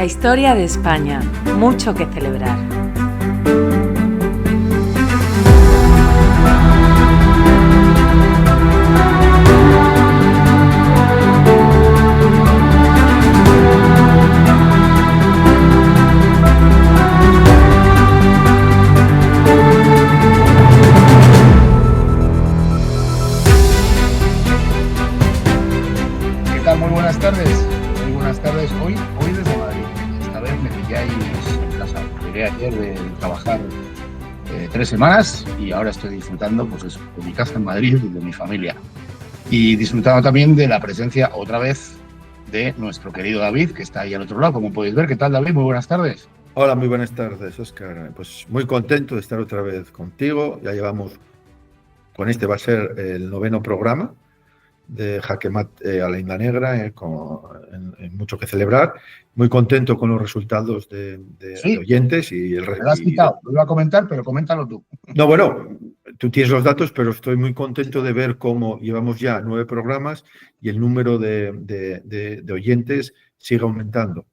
historia de España, mucho que celebrar. ¿Qué tal? Muy buenas tardes. Muy buenas tardes. Hoy desde Madrid. Esta vez me pilláis en casa. Llegué ayer de trabajar 3 semanas y ahora estoy disfrutando, pues eso, de mi casa en Madrid y de mi familia. Y disfrutando también de la presencia otra vez de nuestro querido David, que está ahí al otro lado, como podéis ver. ¿Qué tal, David? Muy buenas tardes. Hola, muy buenas tardes, Óscar. Pues muy contento de estar otra vez contigo. Ya llevamos, con este va a ser el 9º programa de Jaque Mate a la Isla Negra, en mucho que celebrar. Muy contento con los resultados de Sí, oyentes y el me lo has quitado. Lo iba a comentar, pero coméntalo tú. No, bueno, tú tienes los datos, pero estoy muy contento de ver cómo llevamos ya 9 programas y el número de oyentes sigue aumentando,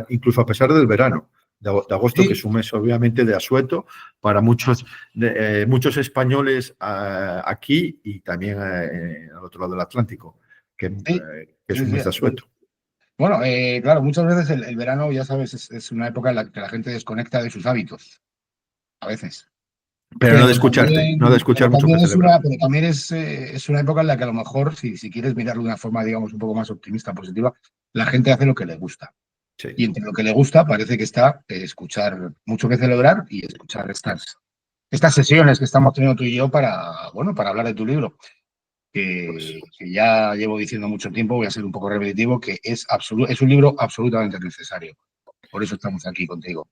incluso a pesar del verano, de agosto, que es un mes obviamente de asueto para muchos españoles aquí y también al otro lado del Atlántico, que es un mes de asueto. Bueno, claro, muchas veces el verano, ya sabes, es una época en la que la gente desconecta de sus hábitos, a veces. Pero no de escucharte, también, no de escuchar mucho que celebrar. Pero también es una época en la que a lo mejor, si quieres mirarlo de una forma, digamos, un poco más optimista, positiva, la gente hace lo que le gusta. Sí. Y entre lo que le gusta parece que está escuchar mucho que celebrar y escuchar estas sesiones que estamos teniendo tú y yo para hablar de tu libro. Que ya llevo diciendo mucho tiempo, voy a ser un poco repetitivo, que es un libro absolutamente necesario. Por eso estamos aquí contigo.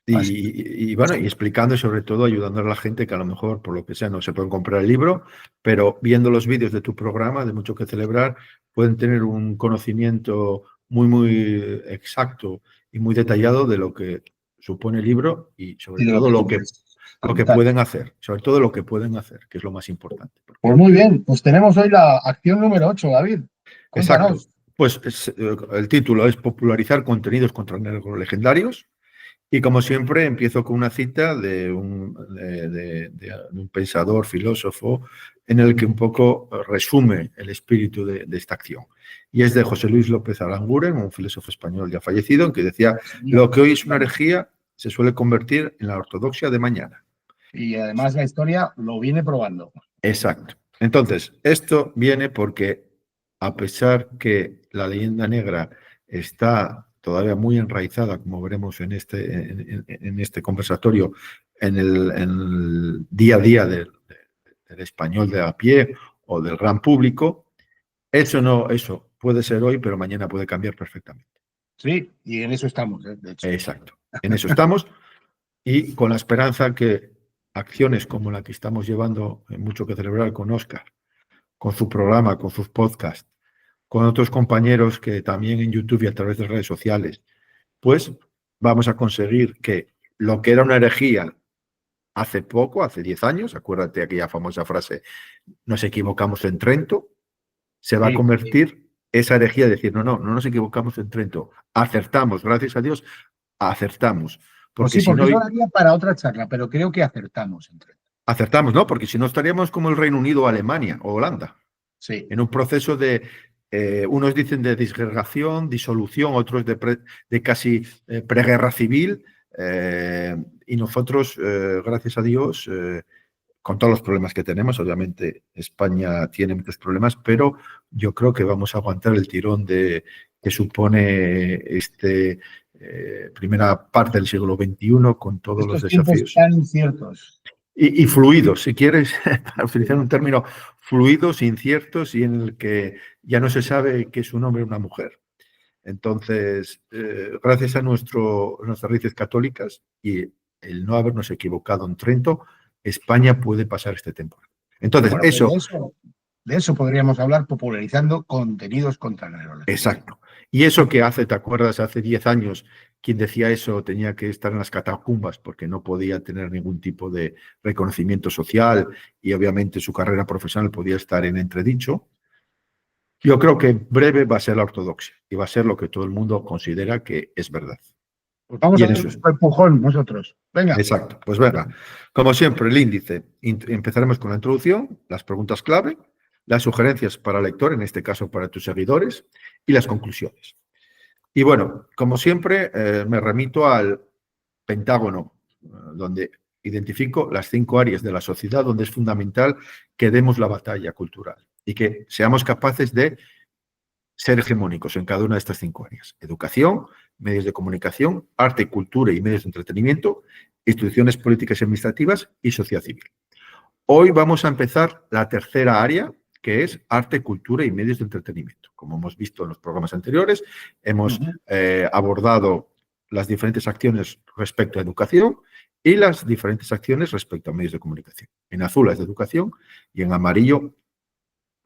Y explicando y sobre todo ayudando a la gente que a lo mejor, por lo que sea, no se pueden comprar el libro, pero viendo los vídeos de tu programa, de Mucho que Celebrar, pueden tener un conocimiento muy exacto y muy detallado de lo que supone el libro y sobre todo lo que pueden hacer, sobre todo lo que pueden hacer, que es lo más importante. Pues muy bien, pues tenemos hoy la acción número 8, David. Cuéntanos. Exacto. Pues el título es Popularizar contenidos contra negros legendarios. Y como siempre, empiezo con una cita de un pensador, filósofo, en el que un poco resume el espíritu de esta acción. Y es de José Luis López Aranguren, un filósofo español ya fallecido, en que decía: lo que hoy es una herejía se suele convertir en la ortodoxia de mañana. Y además la historia lo viene probando. Exacto. Entonces, esto viene porque, a pesar que la leyenda negra está todavía muy enraizada, como veremos en este conversatorio, en el día a día del español de a pie o del gran público, eso puede ser hoy, pero mañana puede cambiar perfectamente. Sí, y en eso estamos, de hecho. Exacto, en eso estamos, y con la esperanza que acciones como la que estamos llevando en Mucho que Celebrar con Óscar, con su programa, con sus podcasts, con otros compañeros que también en YouTube y a través de redes sociales, pues vamos a conseguir que lo que era una herejía hace poco, hace 10 años, acuérdate aquella famosa frase, nos equivocamos en Trento, se va a convertir esa herejía, decir, no nos equivocamos en Trento, acertamos, gracias a Dios, acertamos. Porque eso daría para otra charla, pero creo que acertamos en Trento. Acertamos, ¿no? Porque si no estaríamos como el Reino Unido o Alemania o Holanda. Sí. En un proceso de, unos dicen de disgregación, disolución, otros de casi preguerra civil, y nosotros, gracias a Dios, con todos los problemas que tenemos, obviamente España tiene muchos problemas, pero yo creo que vamos a aguantar el tirón que supone primera parte del siglo XXI con todos los desafíos. Tan inciertos. Y fluidos, si quieres, para utilizar un término, fluidos, inciertos y en el que ya no se sabe qué es un hombre o una mujer. Entonces, gracias a nuestras raíces católicas y el no habernos equivocado en Trento, España puede pasar este temporal. Entonces, de eso podríamos hablar, popularizando contenidos contra la negrología. Exacto. Y eso que ¿te acuerdas? Hace 10 años, quien decía eso tenía que estar en las catacumbas porque no podía tener ningún tipo de reconocimiento social y obviamente su carrera profesional podía estar en entredicho. Yo creo que breve va a ser la ortodoxia y va a ser lo que todo el mundo considera que es verdad. Pues vamos Y a en dar eso un es. empujón nosotros. Venga. Exacto. Pues venga, como siempre, el índice. Empezaremos con la introducción, las preguntas clave, las sugerencias para el lector, en este caso para tus seguidores, y las conclusiones. Y bueno, como siempre, me remito al Pentágono, donde identifico las 5 áreas de la sociedad donde es fundamental que demos la batalla cultural y que seamos capaces de ser hegemónicos en cada una de estas 5 áreas. Educación, medios de comunicación, arte, cultura y medios de entretenimiento, instituciones políticas y administrativas y sociedad civil. Hoy vamos a empezar la tercera área, que es arte, cultura y medios de entretenimiento. Como hemos visto en los programas anteriores, hemos abordado las diferentes acciones respecto a educación y las diferentes acciones respecto a medios de comunicación. En azul las de educación y en amarillo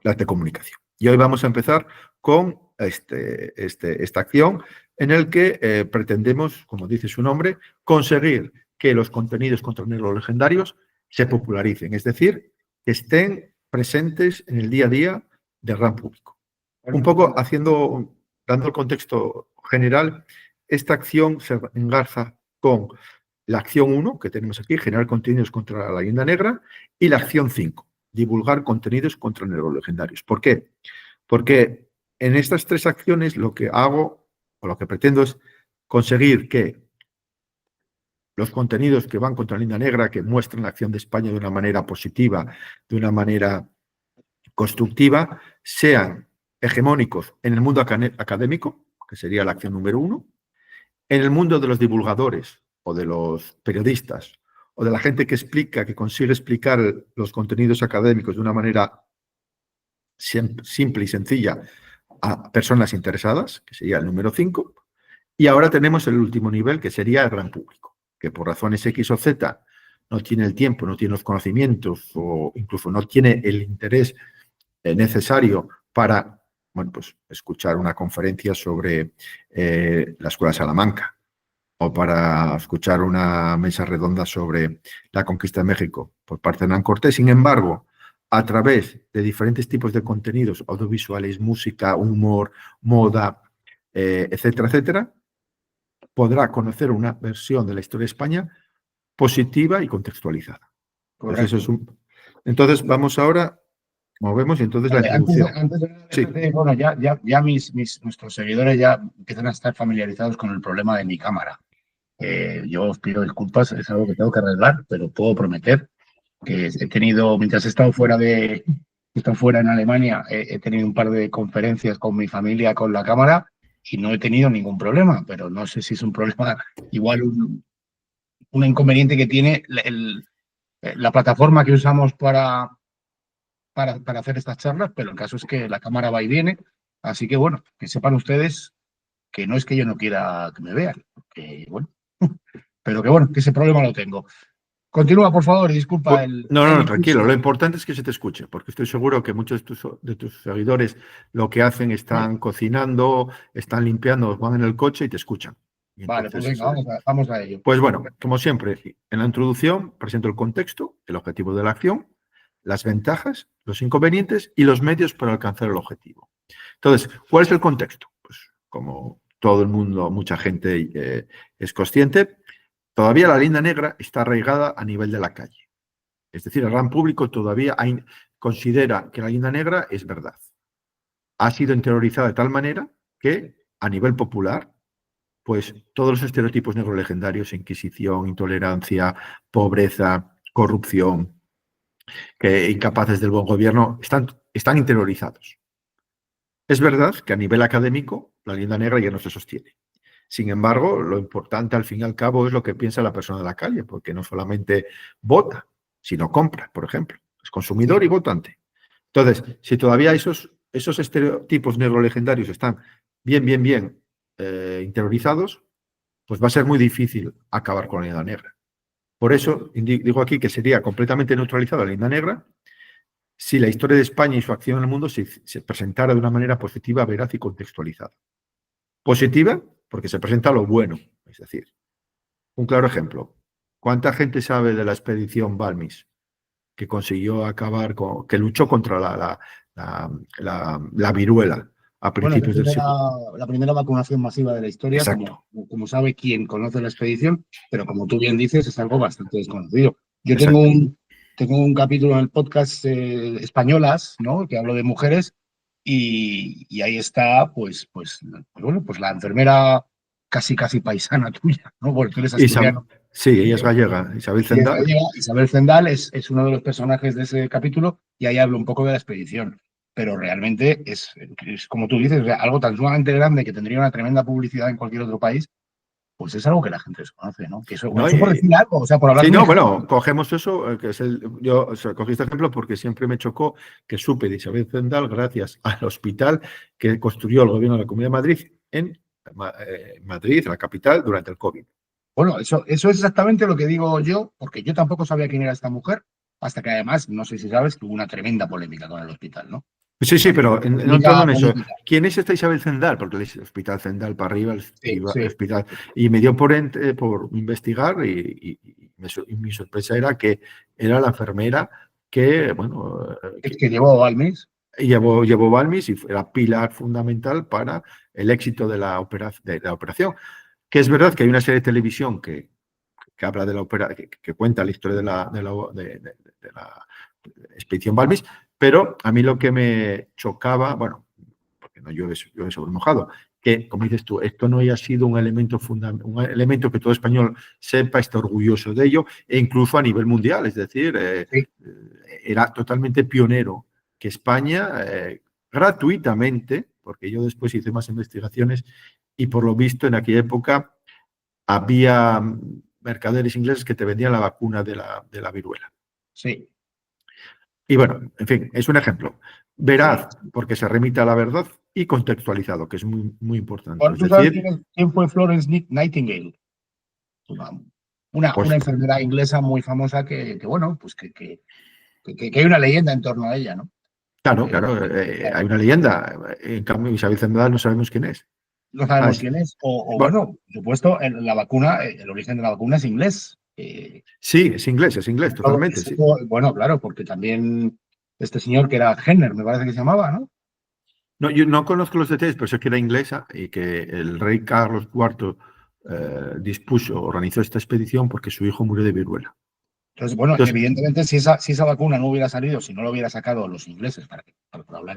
las de comunicación. Y hoy vamos a empezar con esta acción en el que pretendemos, como dice su nombre, conseguir que los contenidos contra los legendarios se popularicen, es decir, que estén presentes en el día a día del gran público. Un poco dando el contexto general, esta acción se engarza con la acción 1, que tenemos aquí, generar contenidos contra la leyenda negra, y la acción 5, divulgar contenidos contra neurolegendarios. ¿Por qué? Porque en estas 3 acciones lo que hago o lo que pretendo es conseguir que los contenidos que van contra la leyenda negra, que muestran la acción de España de una manera positiva, de una manera constructiva, sean hegemónicos en el mundo académico, que sería la acción número 1, en el mundo de los divulgadores o de los periodistas o de la gente que explica, que consigue explicar los contenidos académicos de una manera simple y sencilla a personas interesadas, que sería el número 5, y ahora tenemos el último nivel, que sería el gran público, que por razones X o Z no tiene el tiempo, no tiene los conocimientos o incluso no tiene el interés necesario para, bueno, pues, escuchar una conferencia sobre la Escuela de Salamanca o para escuchar una mesa redonda sobre la conquista de México por parte de Hernán Cortés. Sin embargo, a través de diferentes tipos de contenidos audiovisuales, música, humor, moda, etcétera, etcétera, podrá conocer una versión de la historia de España positiva y contextualizada. Pues eso es entonces, vamos ahora, movemos y entonces Vale, la introducción. Sí. Bueno, ya nuestros seguidores ya empiezan a estar familiarizados con el problema de mi cámara. Yo os pido disculpas, es algo que tengo que arreglar, pero puedo prometer que he tenido, mientras he estado fuera en Alemania, he tenido un par de conferencias con mi familia con la cámara y no he tenido ningún problema, pero no sé si es un problema, igual un inconveniente que tiene la plataforma que usamos para hacer estas charlas, pero el caso es que la cámara va y viene, así que bueno, que sepan ustedes que no es que yo no quiera que me vean, que bueno, pero que bueno, que ese problema lo tengo. Continúa, por favor, y disculpa No, tranquilo. Lo importante es que se te escuche, porque estoy seguro que muchos de tus seguidores lo que hacen están cocinando, están limpiando, van en el coche y te escuchan. Y vale, entonces, pues venga, vamos a ello. Pues bueno, como siempre, en la introducción presento el contexto, el objetivo de la acción, las ventajas, los inconvenientes y los medios para alcanzar el objetivo. Entonces, ¿cuál es el contexto? Pues como todo el mundo, mucha gente es consciente, todavía la leyenda negra está arraigada a nivel de la calle. Es decir, el gran público todavía considera que la leyenda negra es verdad. Ha sido interiorizada de tal manera que, a nivel popular, pues todos los estereotipos neurolegendarios, Inquisición, intolerancia, pobreza, corrupción, que incapaces del buen gobierno, están interiorizados. Es verdad que a nivel académico la leyenda negra ya no se sostiene. Sin embargo, lo importante al fin y al cabo es lo que piensa la persona de la calle, porque no solamente vota, sino compra, por ejemplo. Es consumidor y votante. Entonces, si todavía esos estereotipos neurolegendarios están bien interiorizados, pues va a ser muy difícil acabar con la leyenda negra. Por eso digo aquí que sería completamente neutralizada la leyenda negra si la historia de España y su acción en el mundo se presentara de una manera positiva, veraz y contextualizada. Positiva, porque se presenta lo bueno, es decir, un claro ejemplo. ¿Cuánta gente sabe de la expedición Balmis? que consiguió acabar que luchó contra la viruela a Bueno, principios del siglo. la primera vacunación masiva de la historia, Exacto. como sabe quien conoce la expedición, pero como tú bien dices, es algo bastante desconocido. Yo Exacto. tengo un capítulo en el podcast Españolas, ¿no? Que hablo de mujeres, y ahí está, bueno, pues la enfermera casi paisana tuya, ¿no? Porque tú eres asturiano. Sí, ella es gallega, Isabel Y es Zendal. gallega. Isabel Zendal es uno de los personajes de ese capítulo y ahí hablo un poco de la expedición. Pero realmente es como tú dices, o sea, algo tan sumamente grande que tendría una tremenda publicidad en cualquier otro país, pues es algo que la gente desconoce, ¿no? Que No, eso por decir algo, o sea, por hablar sí, de un no, ejemplo. bueno, cogemos eso, que es yo cogí este ejemplo porque siempre me chocó que supe de Isabel Zendal gracias al hospital que construyó el gobierno de la Comunidad de Madrid en Madrid, la capital, durante el COVID. Bueno, eso es exactamente lo que digo yo, porque yo tampoco sabía quién era esta mujer, hasta que además, no sé si sabes, tuvo una tremenda polémica con el hospital, ¿no? Sí, sí, Una pero no entrando polémica en eso. política. ¿Quién es esta Isabel Zendal? Porque le dice Hospital Zendal para arriba, Sí, sí. hospital. Y me dio por investigar y mi sorpresa era que era la enfermera que, bueno, Es que llevó Balmis. llevó Balmis y era pilar fundamental para el éxito de la operación. Que es verdad que hay una serie de televisión que habla de la que cuenta la historia de la expedición Balmis, pero a mí lo que me chocaba, bueno, porque no llueve sobre mojado, que, como dices tú, esto no haya sido un elemento que todo español sepa, esté orgulloso de ello, e incluso a nivel mundial, es decir, Sí. era totalmente pionero que España, gratuitamente, porque yo después hice más investigaciones y por lo visto en aquella época había mercaderes ingleses que te vendían la vacuna de la viruela. Sí. Y bueno, en fin, es un ejemplo. Veraz, porque se remite a la verdad, y contextualizado, que es muy, muy importante. Bueno, Es ¿tú sabes decir, quién fue Florence Nightingale? pues Una enfermera inglesa muy famosa bueno, pues que hay una leyenda en torno a ella, ¿no? claro, Eh, claro, hay una leyenda. En cambio, Isabel Zendal no sabemos quién es. no Ah, sabemos quién es. bueno, Bueno, por supuesto, la vacuna, el origen de la vacuna es inglés. sí, es inglés, totalmente, sí. Bueno, claro, porque también este señor que era Jenner, me parece que se llamaba, ¿no? No, yo no conozco los detalles, pero sé que era inglesa y que el rey Carlos IV organizó esta expedición porque su hijo murió de viruela. Entonces, bueno, Entonces, evidentemente, si esa vacuna no hubiera salido, si no lo hubiera sacado los ingleses, para hablar,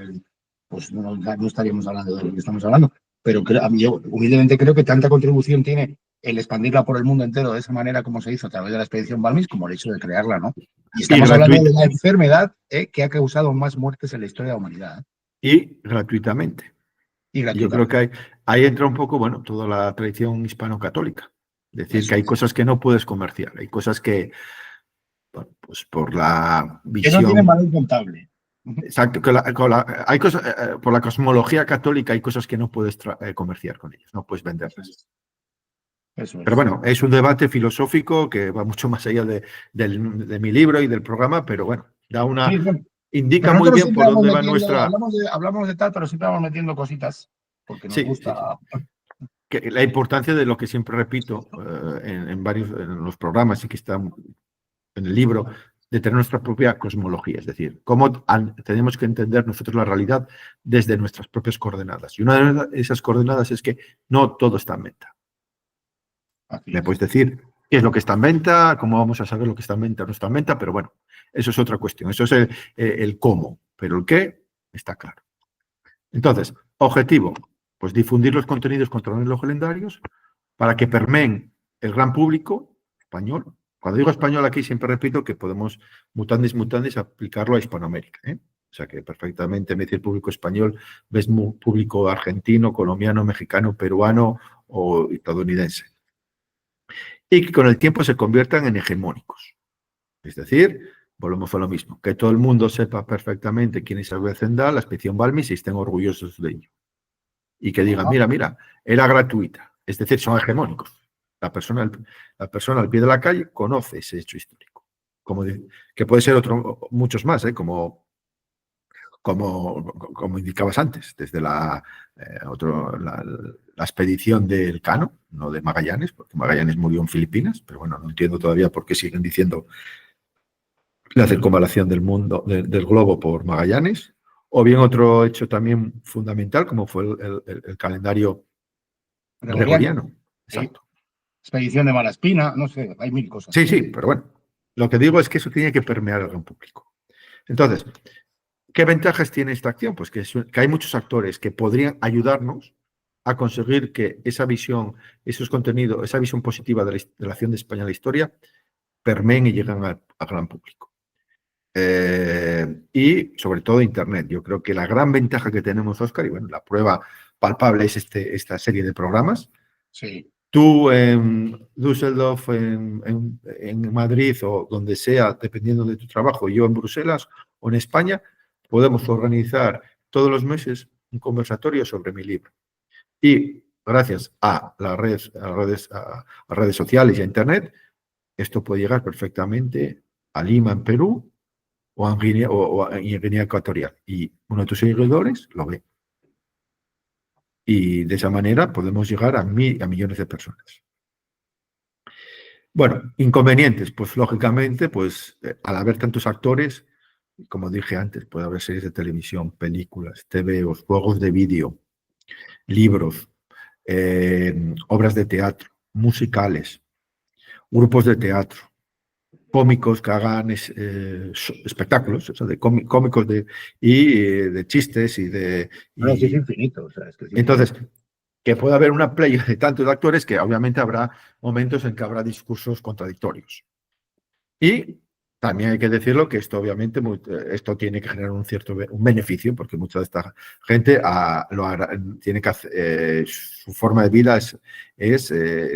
pues no estaríamos hablando de lo que estamos hablando. Pero yo humildemente creo que tanta contribución tiene el expandirla por el mundo entero de esa manera como se hizo a través de la expedición Balmis, como el hecho de crearla, ¿no? Y y estamos hablando de la enfermedad que ha causado más muertes en la historia de la humanidad. Y gratuitamente. Y Yo creo gratuitamente. que ahí entra un poco, bueno, toda la tradición hispano-católica. Es decir, que Eso hay es. cosas que no puedes comerciar, hay cosas que, bueno, pues por la Que no tiene visión. valor contable. Exacto, hay cosas, por la cosmología católica hay cosas que no puedes comerciar con ellas, no puedes venderlas. Eso Pero es. bueno, es un debate filosófico que va mucho más allá de mi libro y del programa, pero bueno, Sí, bueno. indica Pero muy nosotros bien siempre por vamos dónde va metiendo, nuestra. hablamos de tal, pero siempre vamos metiendo cositas, porque nos Sí, sí, sí. gusta. Que la importancia de lo que siempre repito en los programas y que está en el libro, de tener nuestra propia cosmología, es decir, cómo tenemos que entender nosotros la realidad desde nuestras propias coordenadas. Y una de esas coordenadas es que no todo está en venta. Así Me es. puedes decir qué es lo que está en venta, cómo vamos a saber lo que está en venta o no está en venta, pero bueno, eso es otra cuestión. Eso es el cómo, pero el qué está claro. Entonces, objetivo, pues difundir los contenidos contra los legendarios para que permeen el gran público español. Cuando digo español aquí siempre repito que podemos mutandis aplicarlo a Hispanoamérica. O sea que perfectamente me dice el público español, ves público argentino, colombiano, mexicano, peruano o estadounidense. Y que con el tiempo se conviertan en hegemónicos. Es decir, volvemos a lo mismo, que todo el mundo sepa perfectamente quién es Isabel Zendal, la expedición Balmis y estén orgullosos de ello. Y que digan, mira, era gratuita. Es decir, son hegemónicos. La persona al pie de la calle conoce ese hecho histórico. Que puede ser muchos más, como indicabas antes, desde la expedición del Elcano, no de Magallanes, porque Magallanes murió en Filipinas, pero bueno, no entiendo todavía por qué siguen diciendo la circunvalación del mundo, del globo por Magallanes, o bien otro hecho también fundamental, como fue el calendario gregoriano. Sí. Exacto. Expedición de Malaspina, no sé, hay mil cosas. Sí, sí, pero bueno, lo que digo es que eso tiene que permear al gran público. Entonces, ¿qué ventajas tiene esta acción? Pues que hay muchos actores que podrían ayudarnos a conseguir que esa visión, esos contenidos, esa visión positiva de la acción de España en la historia permeen y lleguen al gran público. Y sobre todo Internet. Yo creo que la gran ventaja que tenemos, Óscar, y bueno, la prueba palpable es esta serie de programas. Sí. Tú en Düsseldorf, en Madrid o donde sea, dependiendo de tu trabajo, yo en Bruselas o en España, podemos organizar todos los meses un conversatorio sobre mi libro. Y gracias a las redes sociales y a Internet, esto puede llegar perfectamente a Lima, en Perú, o en Guinea Ecuatorial. Y uno de tus seguidores lo ve. Y de esa manera podemos llegar a millones de personas. Bueno, inconvenientes, pues lógicamente, pues al haber tantos actores, como dije antes, puede haber series de televisión, películas, TVOs, juegos de vídeo, libros, obras de teatro, musicales, grupos de teatro, cómicos que hagan espectáculos, o sea, de cómicos de chistes y de... Bueno, sí, es infinito. O sea, es que es infinito. Entonces, que pueda haber una playa de tantos actores que obviamente habrá momentos en que habrá discursos contradictorios. Y también hay que decirlo que esto obviamente esto tiene que generar un cierto beneficio, porque mucha de esta gente tiene que hacer, su forma de vida es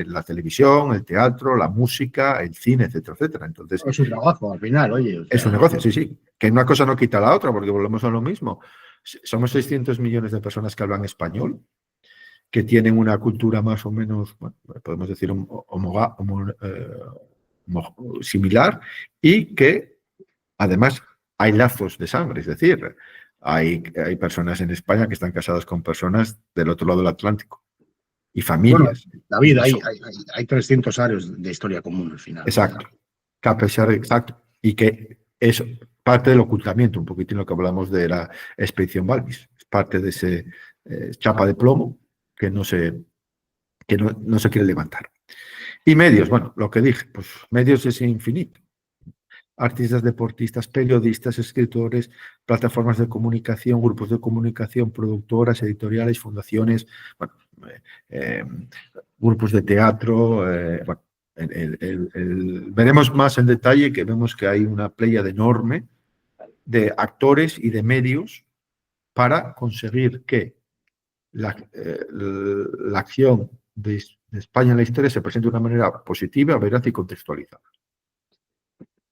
la televisión, el teatro, la música, el cine, etcétera, etcétera. Entonces, es un trabajo al final, oye. O sea, es un negocio, sí, sí. Que una cosa no quita la otra, porque volvemos a lo mismo. Somos 600 millones de personas que hablan español, que tienen una cultura más o menos, bueno, podemos decir, similar, y que además hay lazos de sangre, es decir, hay personas en España que están casadas con personas del otro lado del Atlántico y familias. Bueno, David, hay 300 años de historia común al final. Exacto. Que a pesar exacto. Y que es parte del ocultamiento, un poquitín lo que hablamos de la expedición Balbis. Es parte de ese chapa de plomo que no se quiere levantar. Y medios, bueno, lo que dije, pues medios es infinito. Artistas, deportistas, periodistas, escritores, plataformas de comunicación, grupos de comunicación, productoras, editoriales, fundaciones, bueno, grupos de teatro. Bueno, veremos más en detalle que vemos que hay una pléyade enorme de actores y de medios para conseguir que la acción de España en la historia se presente de una manera positiva, veraz y contextualizada.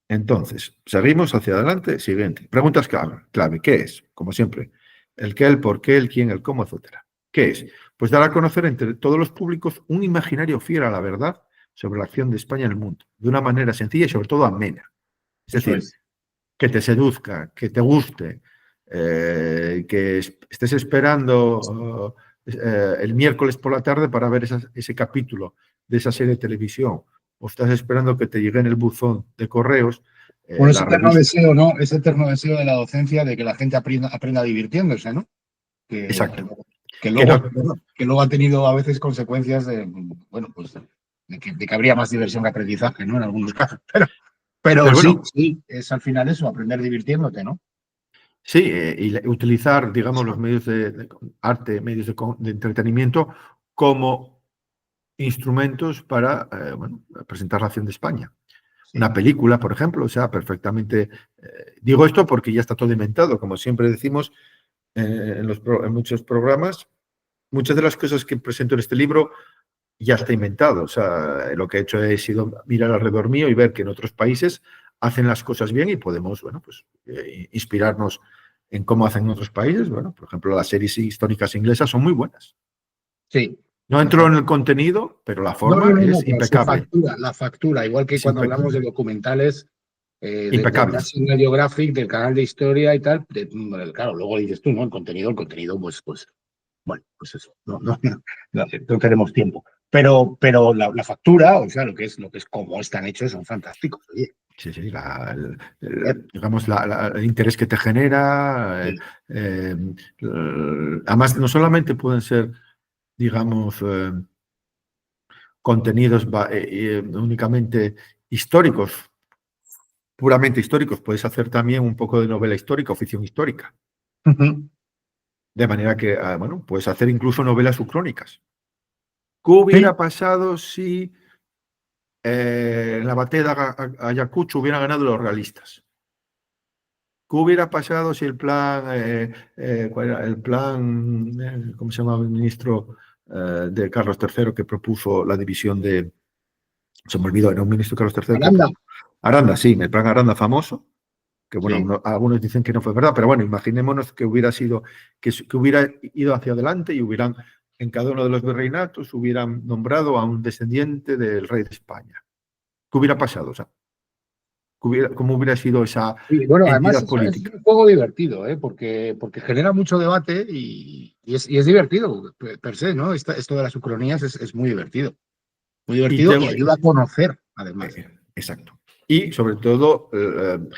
Entonces, seguimos hacia adelante. Siguiente. Preguntas clave. ¿Qué es? Como siempre, el qué, el por qué, el quién, el cómo, etcétera. ¿Qué es? Pues dar a conocer entre todos los públicos un imaginario fiel a la verdad sobre la acción de España en el mundo, de una manera sencilla y sobre todo amena. Es decir, que te seduzca, que te guste, que estés esperando el miércoles por la tarde para ver ese capítulo de esa serie de televisión, o estás esperando que te llegue en el buzón de correos. Bueno, ese eterno deseo, ¿no? Ese eterno deseo de la docencia de que la gente aprenda divirtiéndose, ¿no? Exacto. Que luego ha tenido a veces consecuencias de, bueno, pues de que habría más diversión que aprendizaje, ¿no? En algunos casos. Pero bueno, sí, es al final eso, aprender divirtiéndote, ¿no? Sí, y utilizar, digamos, los medios de arte, medios de entretenimiento como instrumentos para presentar la acción de España. Sí. Una película, por ejemplo, o sea, perfectamente... digo esto porque ya está todo inventado, como siempre decimos en muchos programas. Muchas de las cosas que presento en este libro ya está inventado. O sea, lo que he hecho ha sido mirar alrededor mío y ver que en otros países hacen las cosas bien y podemos, bueno, pues inspirarnos en cómo hacen en otros países. Bueno, por ejemplo, las series históricas inglesas son muy buenas. Sí. No entro en el contenido, pero la forma es impecable. La factura, igual que cuando hablamos de documentales impecables. Del National Geographic, del canal de historia y tal, claro, luego dices tú, ¿no? El contenido, pues bueno, pues eso, no tenemos tiempo. Pero la factura, o sea, lo que es cómo están hechos, son fantásticos. Oye. Sí, sí, digamos, el interés que te genera. Además, no solamente pueden ser, digamos, contenidos únicamente históricos, puramente históricos, puedes hacer también un poco de novela histórica o ficción histórica. De manera que, bueno, puedes hacer incluso novelas ucrónicas. ¿Qué hubiera pasado si en la batalla de Ayacucho hubieran ganado los realistas? ¿Qué hubiera pasado si el plan, ¿cuál era? El plan, ¿cómo se llamaba el ministro de Carlos III que propuso la división de, se me olvidó, era un ministro Carlos III. Aranda. Aranda, sí, el plan Aranda famoso, que bueno, Sí. algunos dicen que no fue verdad, pero bueno, imaginémonos que hubiera sido, que hubiera ido hacia adelante y hubieran, en cada uno de los virreinatos, hubieran nombrado a un descendiente del rey de España. ¿Qué hubiera pasado? O sea, ¿cómo hubiera sido esa Y bueno, además entidad política? es un juego divertido, porque genera mucho debate y es divertido per se, ¿no? Esto de las ucronías es muy divertido. Muy divertido y ayuda a conocer, además. Exacto. Y sobre todo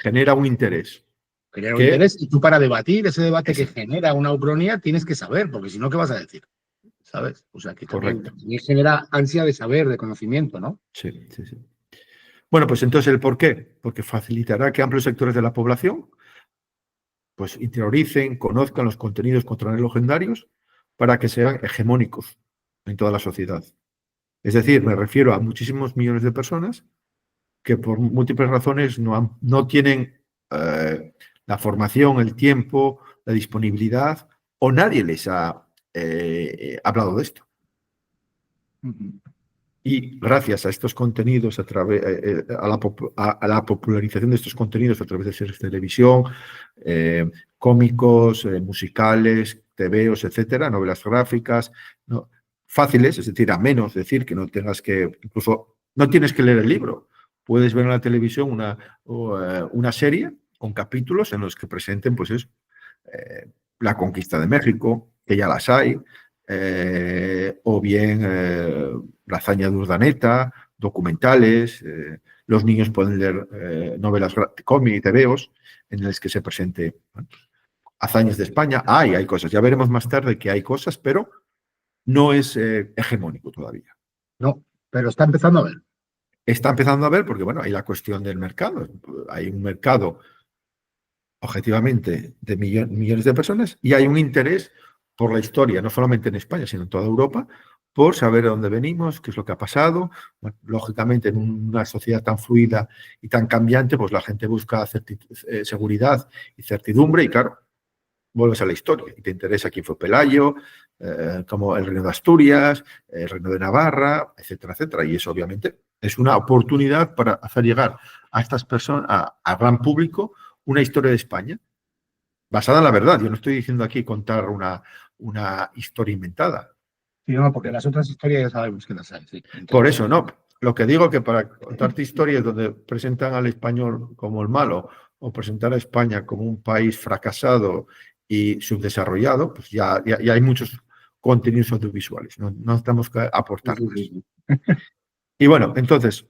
genera un interés. Genera un interés y tú para debatir ese debate que genera una ucronía tienes que saber, porque si no, ¿qué vas a decir? ¿Sabes? O sea, que también genera ansia de saber, de conocimiento, ¿no? Sí, sí, sí. Bueno, pues entonces, ¿el por qué? Porque facilitará que amplios sectores de la población pues interioricen, conozcan los contenidos contrarrelogendarios para que sean hegemónicos en toda la sociedad. Es decir, me refiero a muchísimos millones de personas que por múltiples razones no tienen la formación, el tiempo, la disponibilidad, o nadie les ha hablado de esto. Y gracias a estos contenidos, a la popularización de estos contenidos a través de series de televisión, cómicos, musicales, tebeos, etcétera, novelas gráficas, ¿no? Fáciles, es decir, a menos decir que no tengas que, incluso no tienes que leer el libro. Puedes ver en la televisión una serie con capítulos en los que presenten, pues eso, la conquista de México, que ya las hay, o bien la hazaña de Urdaneta, documentales, los niños pueden leer novelas, cómics, tebeos, en los que se presente hazañas de España. Hay cosas, ya veremos más tarde que hay cosas, pero no es hegemónico todavía. No, pero está empezando a ver. Está empezando a ver porque, bueno, hay la cuestión del mercado. Hay un mercado, objetivamente, de millones de personas y hay un interés por la historia, no solamente en España, sino en toda Europa, por saber de dónde venimos, qué es lo que ha pasado. Bueno, lógicamente, en una sociedad tan fluida y tan cambiante, pues la gente busca seguridad y certidumbre y, claro, vuelves a la historia y te interesa quién fue Pelayo, como el Reino de Asturias, el Reino de Navarra, etcétera, etcétera. Y eso, obviamente, es una oportunidad para hacer llegar a estas personas, al gran público, una historia de España basada en la verdad. Yo no estoy diciendo aquí contar una historia inventada. Sí, no, porque las otras historias ya sabemos que las hay. Sí. Por eso, no. Lo que digo que para contarte historias donde presentan al español como el malo o presentar a España como un país fracasado y subdesarrollado, pues ya hay muchos contenidos audiovisuales. No tenemos que aportar más. Sí. Y bueno, entonces,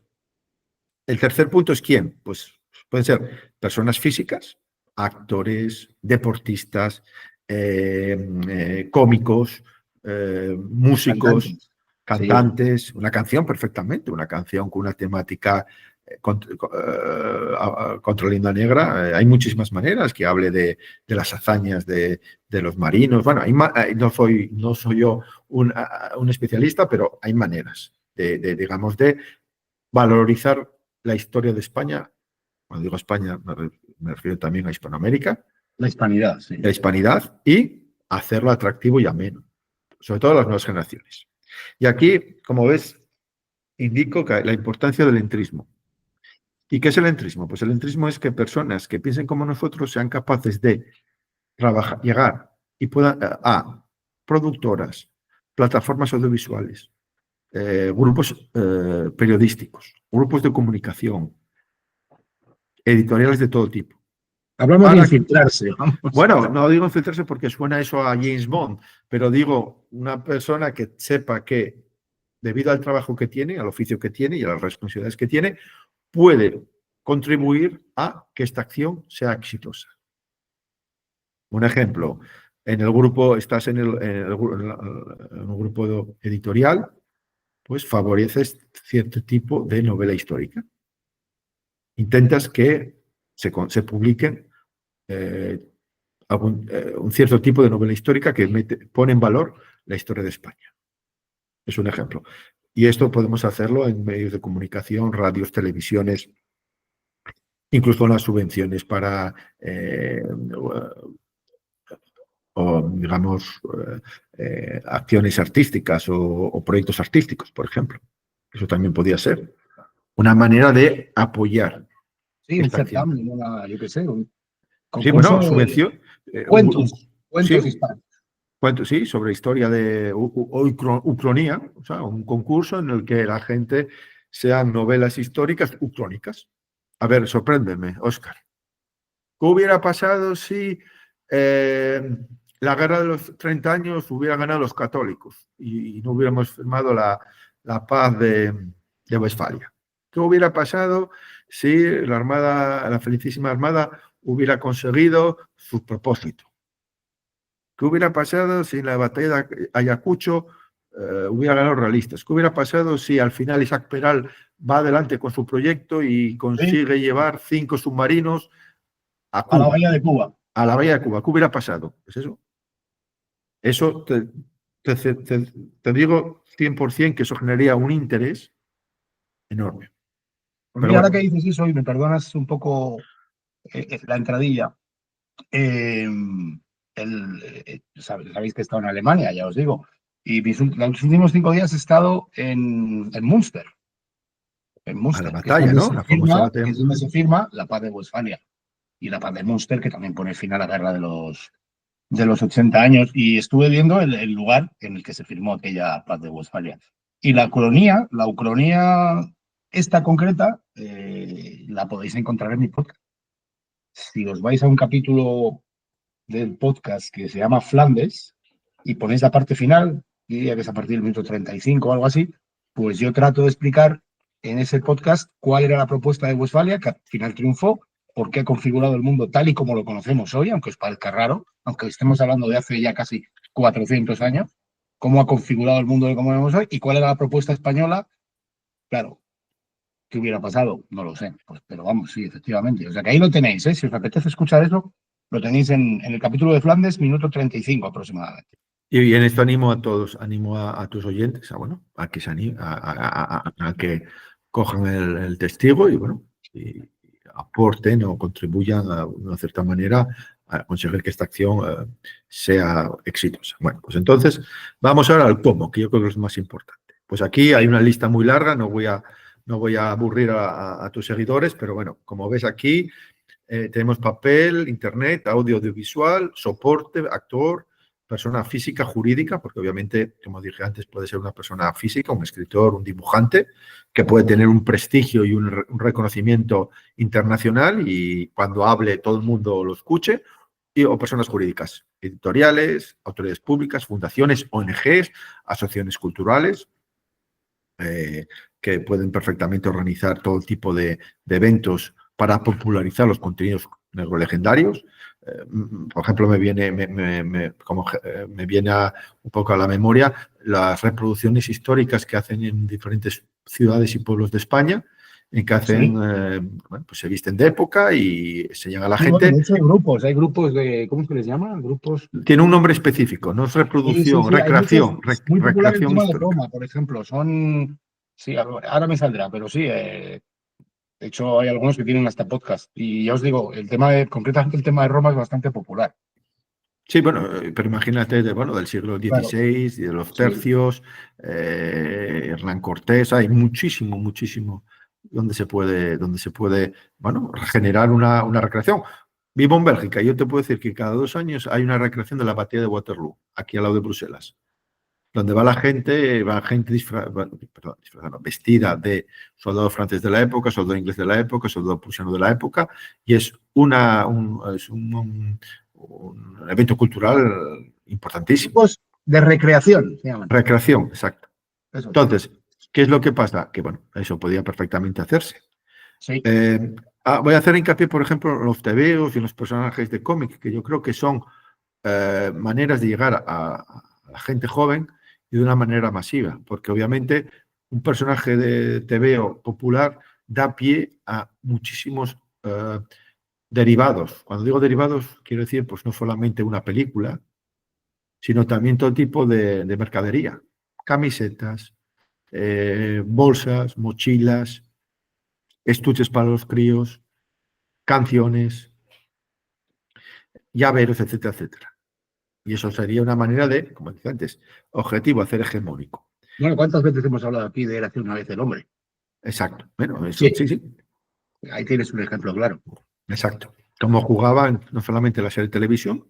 el tercer punto es ¿quién? Pues pueden ser personas físicas, actores, deportistas, cómicos, músicos, cantantes, una canción perfectamente, una canción con una temática contra Linda Negra. Hay muchísimas maneras que hable de las hazañas de los marinos. Bueno, no soy yo un especialista, pero hay maneras digamos, de valorizar la historia de España. Cuando digo España, me refiero también a Hispanoamérica. La hispanidad, sí. La hispanidad y hacerlo atractivo y ameno, sobre todo a las nuevas generaciones. Y aquí, como ves, indico que la importancia del entrismo. ¿Y qué es el entrismo? Pues el entrismo es que personas que piensen como nosotros sean capaces de trabajar, llegar y puedan a productoras, plataformas audiovisuales, grupos periodísticos, grupos de comunicación, editoriales de todo tipo. Hablamos de infiltrarse. Bueno, no digo infiltrarse porque suena eso a James Bond, pero digo una persona que sepa que debido al trabajo que tiene, al oficio que tiene y a las responsabilidades que tiene, puede contribuir a que esta acción sea exitosa. Un ejemplo, en el grupo, estás en un grupo editorial, pues favoreces cierto tipo de novela histórica. Intentas que se publiquen un cierto tipo de novela histórica que pone en valor la historia de España. Es un ejemplo. Y esto podemos hacerlo en medios de comunicación, radios, televisiones, incluso en las subvenciones para, digamos, acciones artísticas o proyectos artísticos, por ejemplo. Eso también podría ser una manera de apoyar. Sí, un esta acción. certamen, yo qué sé, un Sí, concurso bueno, de subvención. cuentos Sí, hispanos. sí, sobre historia de Ucronía, o sea, un concurso en el que la gente sean novelas históricas ucrónicas. A ver, sorpréndeme, Óscar. ¿Qué hubiera pasado si la guerra de los 30 años hubiera ganado los católicos y no hubiéramos firmado la paz de Westfalia? ¿Qué hubiera pasado si la felicísima Armada hubiera conseguido su propósito? ¿Qué hubiera pasado si en la batalla de Ayacucho hubiera ganado los realistas? ¿Qué hubiera pasado si al final Isaac Peral va adelante con su proyecto y consigue llevar 5 submarinos a Cuba? A la bahía de Cuba. A la bahía de Cuba. ¿Qué hubiera pasado? ¿Es eso? Eso te digo 100% que eso generaría un interés enorme. Pues Pero mira, ahora bueno, que dices eso y me perdonas un poco la entradilla, sabéis que he estado en Alemania, ya os digo, y los últimos 5 días he estado en Münster, a la que es batalla, donde ¿no? La famosa batalla. que es donde se firma la paz de Westfalia y la paz de Münster, que también pone fin a la guerra de los 80 años. Y estuve viendo el lugar en el que se firmó aquella paz de Westfalia. Y la Ucronía esta concreta, la podéis encontrar en mi podcast. Si os vais a un capítulo del podcast que se llama Flandes y ponéis la parte final, diría que es a partir del minuto 35 o algo así, pues yo trato de explicar en ese podcast cuál era la propuesta de Westfalia, que al final triunfó, por qué ha configurado el mundo tal y como lo conocemos hoy, aunque os parezca raro, aunque estemos hablando de hace ya casi 400 años, cómo ha configurado el mundo de como lo vemos hoy y cuál era la propuesta española. Claro, ¿qué hubiera pasado? No lo sé, pues, pero vamos, sí, efectivamente. O sea que ahí lo tenéis, ¿eh? Si os apetece escuchar eso, lo tenéis en el capítulo de Flandes, minuto 35 aproximadamente. Y en esto animo a todos, animo a tus oyentes a que a que cojan el testigo y bueno, y aporten o contribuyan de una cierta manera a conseguir que esta acción sea exitosa. Bueno, pues entonces vamos ahora al cómo, que yo creo que es lo más importante. Pues aquí hay una lista muy larga, no voy a aburrir a tus seguidores, pero bueno, como ves aquí, tenemos papel, internet, audiovisual, soporte, actor, persona física, jurídica, porque obviamente, como dije antes, puede ser una persona física, un escritor, un dibujante, que puede tener un prestigio y un reconocimiento internacional y cuando hable todo el mundo lo escuche, o personas jurídicas, editoriales, autoridades públicas, fundaciones, ONGs, asociaciones culturales, que pueden perfectamente organizar todo tipo de eventos para popularizar los contenidos legendarios. Por ejemplo, me viene un poco a la memoria las reproducciones históricas que hacen en diferentes ciudades y pueblos de España, en que hacen, pues se visten de época y enseñan a la gente. Bueno, de hecho hay grupos de, ¿cómo se les llama? Grupos. Tiene un nombre específico, no es reproducción, recreación. Muy popular el tema histórica. de Roma, por ejemplo. Sí, ahora me saldrá, pero sí. De hecho, hay algunos que tienen hasta podcast. Y ya os digo, concretamente el tema de Roma es bastante popular. Sí, bueno, pero imagínate del siglo XVI, claro, de los tercios, Hernán Cortés, hay muchísimo donde se puede, generar una recreación. Vivo en Bélgica y yo te puedo decir que cada 2 años hay una recreación de la batalla de Waterloo, aquí al lado de Bruselas, donde va gente vestida de soldado francés de la época, soldado inglés de la época, soldado prusiano de la época, y es un evento cultural importantísimo. Grupos de recreación, se llaman. Recreación, exacto. Eso es. Entonces, ¿qué es lo que pasa? Que, bueno, eso podía perfectamente hacerse. Sí, Voy a hacer hincapié, por ejemplo, en los tebeos y en los personajes de cómic, que yo creo que son maneras de llegar a la gente joven y de una manera masiva, porque obviamente un personaje de tebeo popular da pie a muchísimos derivados. Cuando digo derivados, quiero decir, pues no solamente una película, sino también todo tipo de mercadería, camisetas, bolsas, mochilas, estuches para los críos, canciones, llaveros, etcétera, etcétera. Y eso sería una manera de, como decía antes, objetivo, hacer hegemónico. bueno, ¿cuántas veces hemos hablado aquí de Érase una vez el hombre? Exacto. Bueno, eso, Sí, sí, sí, ahí tienes un ejemplo claro. exacto. Como jugaban no solamente la serie de televisión,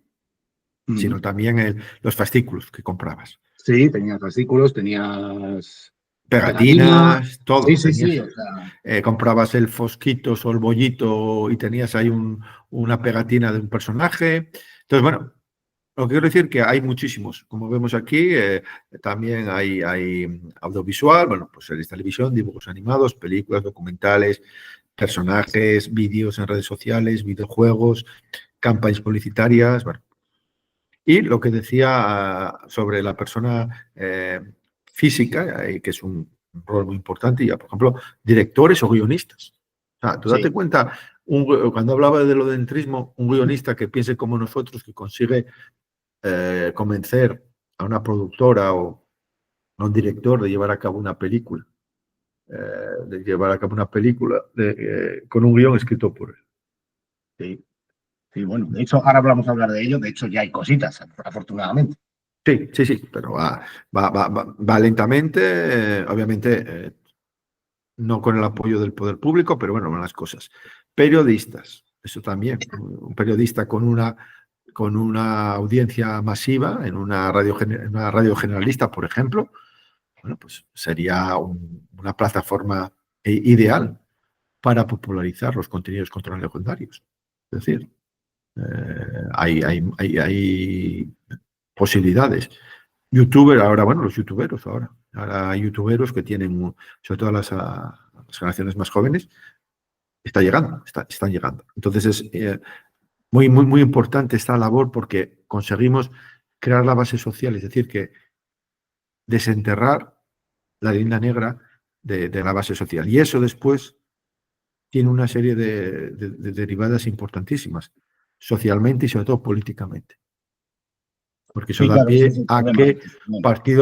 sino también los fascículos que comprabas. Sí, tenías artículos, tenías pegatina. Pegatinas, Sí, todo. sí, Tenías, sí, o sea, comprabas el fosquitos o el bollito y tenías ahí una pegatina de un personaje. Entonces, bueno, lo que quiero decir que hay muchísimos. Como vemos aquí, también hay audiovisual, bueno, pues series de televisión, dibujos animados, películas, documentales, personajes, vídeos en redes sociales, videojuegos, campañas publicitarias, bueno. Y lo que decía sobre la persona física, que es un rol muy importante, ya, por ejemplo, directores o guionistas. O sea, tú date sí, cuenta, cuando hablaba de lo del entrismo, un guionista que piense como nosotros, que consigue convencer a una productora o a un director de llevar a cabo una película, con un guión escrito por él. sí, sí, bueno, de hecho, ahora vamos a hablar de ello, de hecho ya hay cositas, afortunadamente. Sí, sí, sí, pero va lentamente, obviamente no con el apoyo del poder público, pero bueno, van las cosas. Periodistas, eso también, un periodista con una audiencia masiva en una radio generalista, por ejemplo, bueno, pues sería una plataforma ideal para popularizar los contenidos legendarios. Es decir, hay posibilidades. Youtuber, ahora, bueno, los youtuberos ahora hay youtuberos que tienen, sobre todo las generaciones más jóvenes, están llegando. Entonces es muy, muy, muy importante esta labor porque conseguimos crear la base social, es decir, que desenterrar la línea negra de la base social. Y eso después tiene una serie de derivadas importantísimas, socialmente y sobre todo políticamente. Porque eso Sí, da claro, ese pie es el a problema. que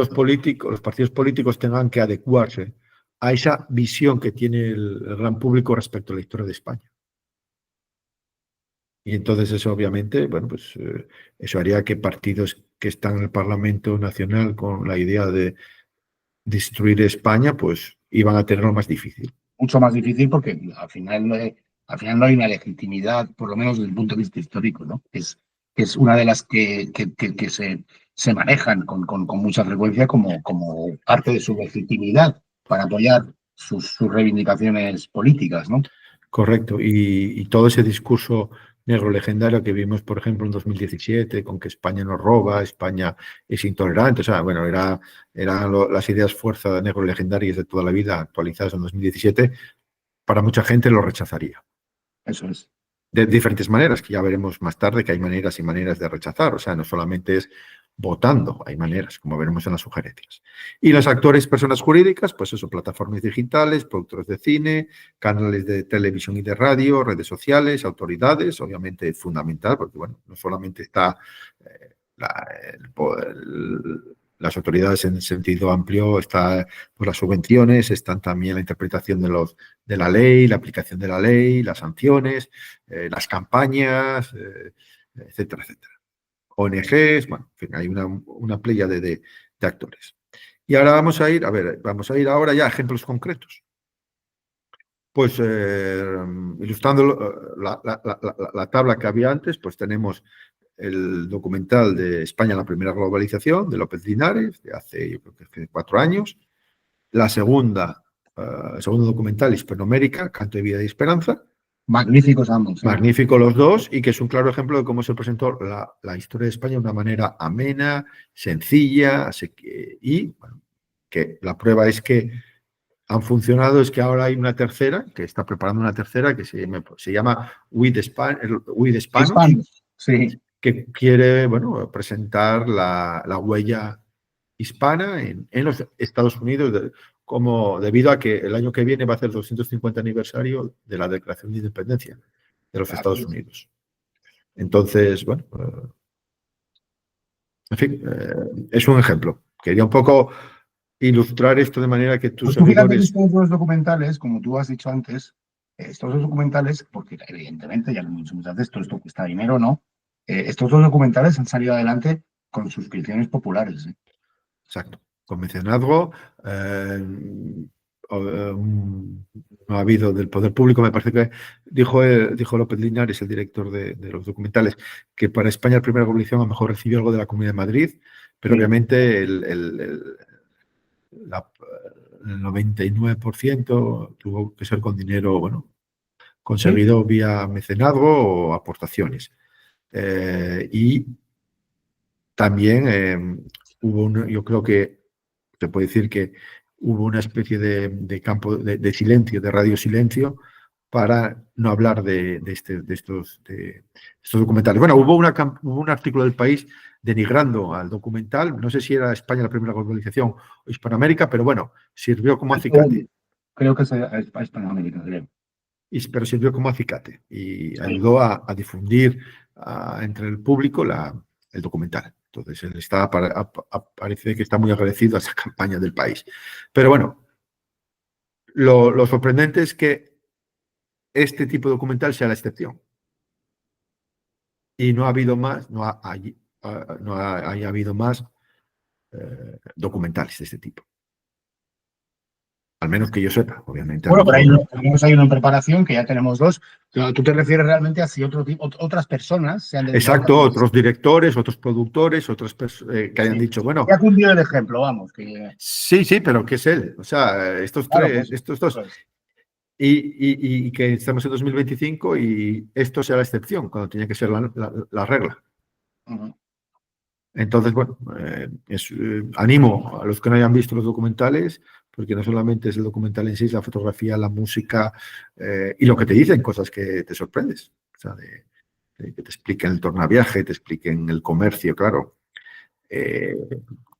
los partidos políticos tengan que adecuarse a esa visión que tiene el gran público respecto a la historia de España. Y entonces eso obviamente, bueno, pues eso haría que partidos que están en el Parlamento Nacional con la idea de destruir España, pues iban a tenerlo más difícil. Mucho más difícil porque al final no hay una legitimidad, por lo menos desde el punto de vista histórico, ¿no? Es una de las que se manejan con mucha frecuencia como parte de su legitimidad para apoyar sus reivindicaciones políticas, ¿no? Correcto. Y todo ese discurso negro legendario que vimos, por ejemplo, en 2017, con que España nos roba, España es intolerante, o sea, bueno, eran las ideas fuerza negro legendarias de toda la vida actualizadas en 2017, para mucha gente lo rechazaría. Eso es. De diferentes maneras, que ya veremos más tarde que hay maneras y maneras de rechazar, o sea, no solamente es votando, hay maneras, como veremos en las sugerencias. Y los actores, personas jurídicas, pues eso, plataformas digitales, productores de cine, canales de televisión y de radio, redes sociales, autoridades, obviamente fundamental, porque bueno, no solamente está las autoridades en sentido amplio, está pues, las subvenciones, están también la interpretación de la ley, la aplicación de la ley, las sanciones, las campañas, etcétera, etcétera. ONGs, bueno, en fin, hay una playa de actores. Y ahora vamos a ir ahora ya a ejemplos concretos. Pues ilustrando la tabla que había antes, pues tenemos el documental de España en la primera globalización, de López Linares, de hace, yo creo que hace 4 años. El segundo documental, Hispanoamérica, Canto de Vida y Esperanza. Magníficos ambos. Magnífico los dos, y que es un claro ejemplo de cómo se presentó la historia de España de una manera amena, sencilla, y bueno, que la prueba es que han funcionado, es que ahora hay una tercera, que está preparando una tercera, que se llama With Spanish, Hispanos, sí. que quiere, bueno, presentar la huella hispana en los Estados Unidos, como debido a que el año que viene va a ser el 250 aniversario de la Declaración de Independencia de los Claro. Estados Unidos. Entonces, bueno, en fin, es un ejemplo. Quería un poco ilustrar esto de manera que tus Pues tú fíjate que seguidores... estos dos documentales, como tú has dicho antes, estos dos documentales, porque evidentemente, ya lo hemos dicho muchas veces, todo esto cuesta dinero, ¿no? Estos dos documentales han salido adelante con suscripciones populares. Exacto. Con mecenazgo, no ha habido del poder público, me parece que dijo López Linares, el director de los documentales, que para España la primera coalición a lo mejor recibió algo de la Comunidad de Madrid, pero Sí. obviamente el 99% tuvo que ser con dinero, bueno, conseguido vía mecenazgo o aportaciones. Y también hubo yo creo que se puede decir que hubo una especie de campo de silencio, de radio silencio, para no hablar de estos documentales. Bueno, hubo un artículo del País denigrando al documental, no sé si era España la primera globalización o Hispanoamérica, pero bueno, sirvió como acicate. Creo que es Hispanoamérica, creo. Pero sirvió como acicate y ayudó a difundir entre el público el documental. Entonces, él parece que está muy agradecido a esa campaña del País. Pero bueno, lo sorprendente es que este tipo de documental sea la excepción. Y no ha habido más, no haya habido más documentales de este tipo. Al menos que yo sepa, obviamente. Bueno, pero hay uno en preparación, que ya tenemos dos. Tú te refieres realmente a si otras personas se han dedicado. Exacto, otros directores, otros productores, otras personas que hayan dicho, bueno. Ya cumplió el ejemplo, vamos. Sí, pero ¿qué es él? O sea, estos tres, estos dos. Y que estamos en 2025 y esto sea la excepción, cuando tenía que ser la regla. Entonces, bueno, animo a los que no hayan visto los documentales, porque no solamente es el documental en sí, es la fotografía, la música y lo que te dicen, cosas que te sorprendes. O sea, que te expliquen el tornaviaje, te expliquen el comercio, claro.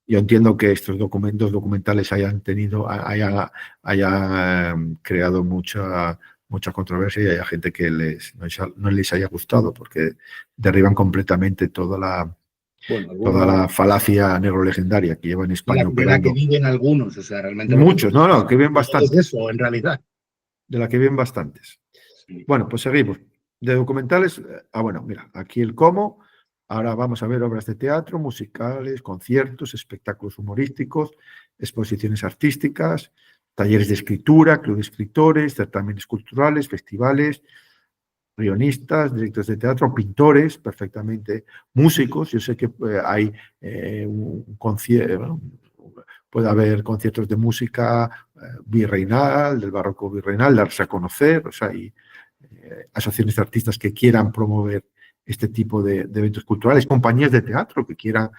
Yo entiendo que estos documentales hayan creado mucha controversia y haya gente que no les haya gustado, porque derriban completamente toda la falacia negrolegendaria que lleva en España de la que viven algunos, o sea, realmente. Muchos, que viven bastantes. Es eso, en realidad. De la que viven bastantes. Sí. Bueno, pues seguimos. De documentales, bueno, mira, aquí el cómo. Ahora vamos a ver obras de teatro, musicales, conciertos, espectáculos humorísticos, exposiciones artísticas, talleres de escritura, club de escritores, certámenes culturales, festivales, guionistas, directores de teatro, pintores, perfectamente, músicos. Yo sé que hay un concierto, puede haber conciertos de música virreinal, del barroco virreinal, darse a conocer, o sea, hay asociaciones de artistas que quieran promover este tipo de eventos culturales, compañías de teatro que quieran,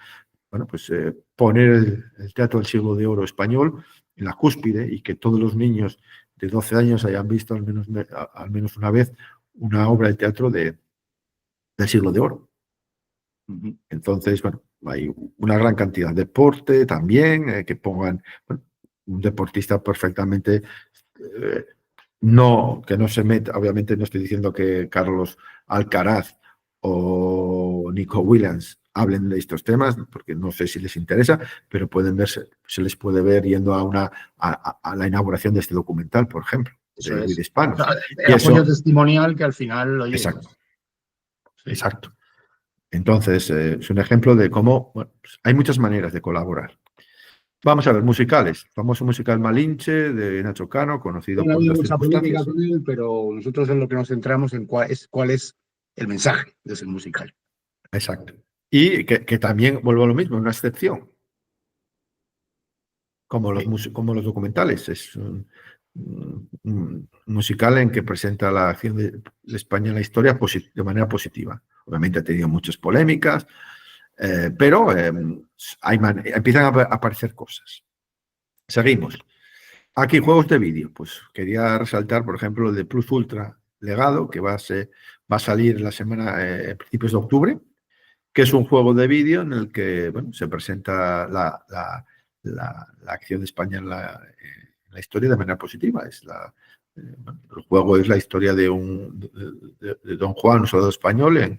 bueno, pues poner el teatro del siglo de oro español en la cúspide y que todos los niños de 12 años hayan visto al menos una vez una obra de teatro del siglo de oro. Entonces, bueno, hay una gran cantidad de deporte también, que pongan un deportista perfectamente, que no se meta, obviamente no estoy diciendo que Carlos Alcaraz o Nico Williams hablen de estos temas, porque no sé si les interesa, pero se les puede ver yendo a la inauguración de este documental, por ejemplo, de With Hispanos. El apoyo testimonial que al final... Oye, exacto. Sí. Exacto. Entonces, es un ejemplo de cómo pues, hay muchas maneras de colaborar. Vamos a ver, musicales. Famoso musical Malinche, de Nacho Cano, conocido por otras circunstancias. Con él, pero nosotros en lo que nos centramos en cuál es el mensaje de ese musical. Exacto. Y que también, vuelvo a lo mismo, una excepción. Como los documentales. Es un musical en que presenta la acción de España en la historia de manera positiva. Obviamente ha tenido muchas polémicas, pero empiezan a aparecer cosas. Seguimos. Aquí, juegos de vídeo. Pues quería resaltar, por ejemplo, el de Plus Ultra Legado, que va a salir la semana, principios de octubre, que es un juego de vídeo en el que bueno, se presenta la acción de España en la historia de manera positiva. Bueno, el juego es la historia de Don Juan, un soldado español en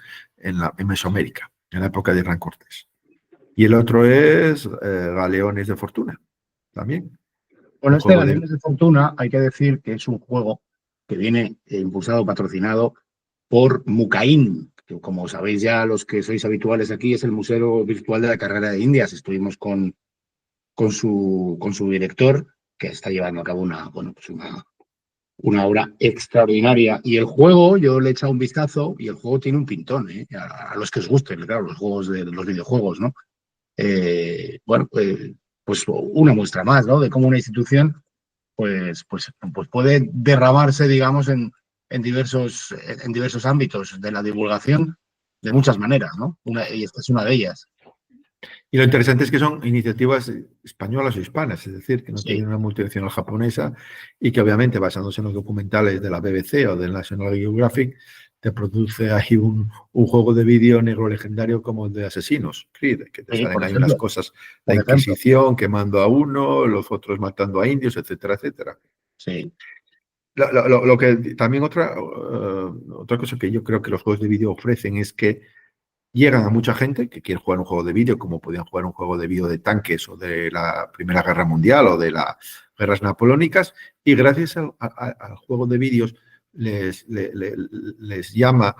Mesoamérica, en la época de Hernán Cortés. Y el otro es Galeones de Fortuna, también. Bueno, Un este juego Galeones de Fortuna, hay que decir que es un juego que viene impulsado, patrocinado por Mucaín, que como sabéis ya los que sois habituales aquí, es el Museo Virtual de la Carrera de Indias. Estuvimos con su director, que está llevando a cabo una obra extraordinaria. Y el juego, yo le he echado un vistazo y el juego tiene un pintón, a los que os gusten, claro, los juegos de los videojuegos, ¿no? Bueno, pues una muestra más, ¿no? De cómo una institución pues puede derramarse, digamos, en diversos ámbitos de la divulgación de muchas maneras, ¿no? Y esta es una de ellas. Y lo interesante es que son iniciativas españolas o hispanas, es decir, que no Sí. tienen una multinacional japonesa y que obviamente basándose en los documentales de la BBC o del National Geographic, te produce ahí un juego de vídeo negro legendario como el de Asesinos, Creed, que te Sí, salen por ahí ejemplo. unas cosas, la Por ejemplo. Inquisición quemando a uno, los otros matando a indios, etcétera, etcétera. Sí. Lo que también otra cosa que yo creo que los juegos de vídeo ofrecen es que llegan a mucha gente que quiere jugar un juego de vídeo, como podían jugar un juego de vídeo de tanques o de la Primera Guerra Mundial o de las guerras napoleónicas, y gracias al juego de vídeos les llama,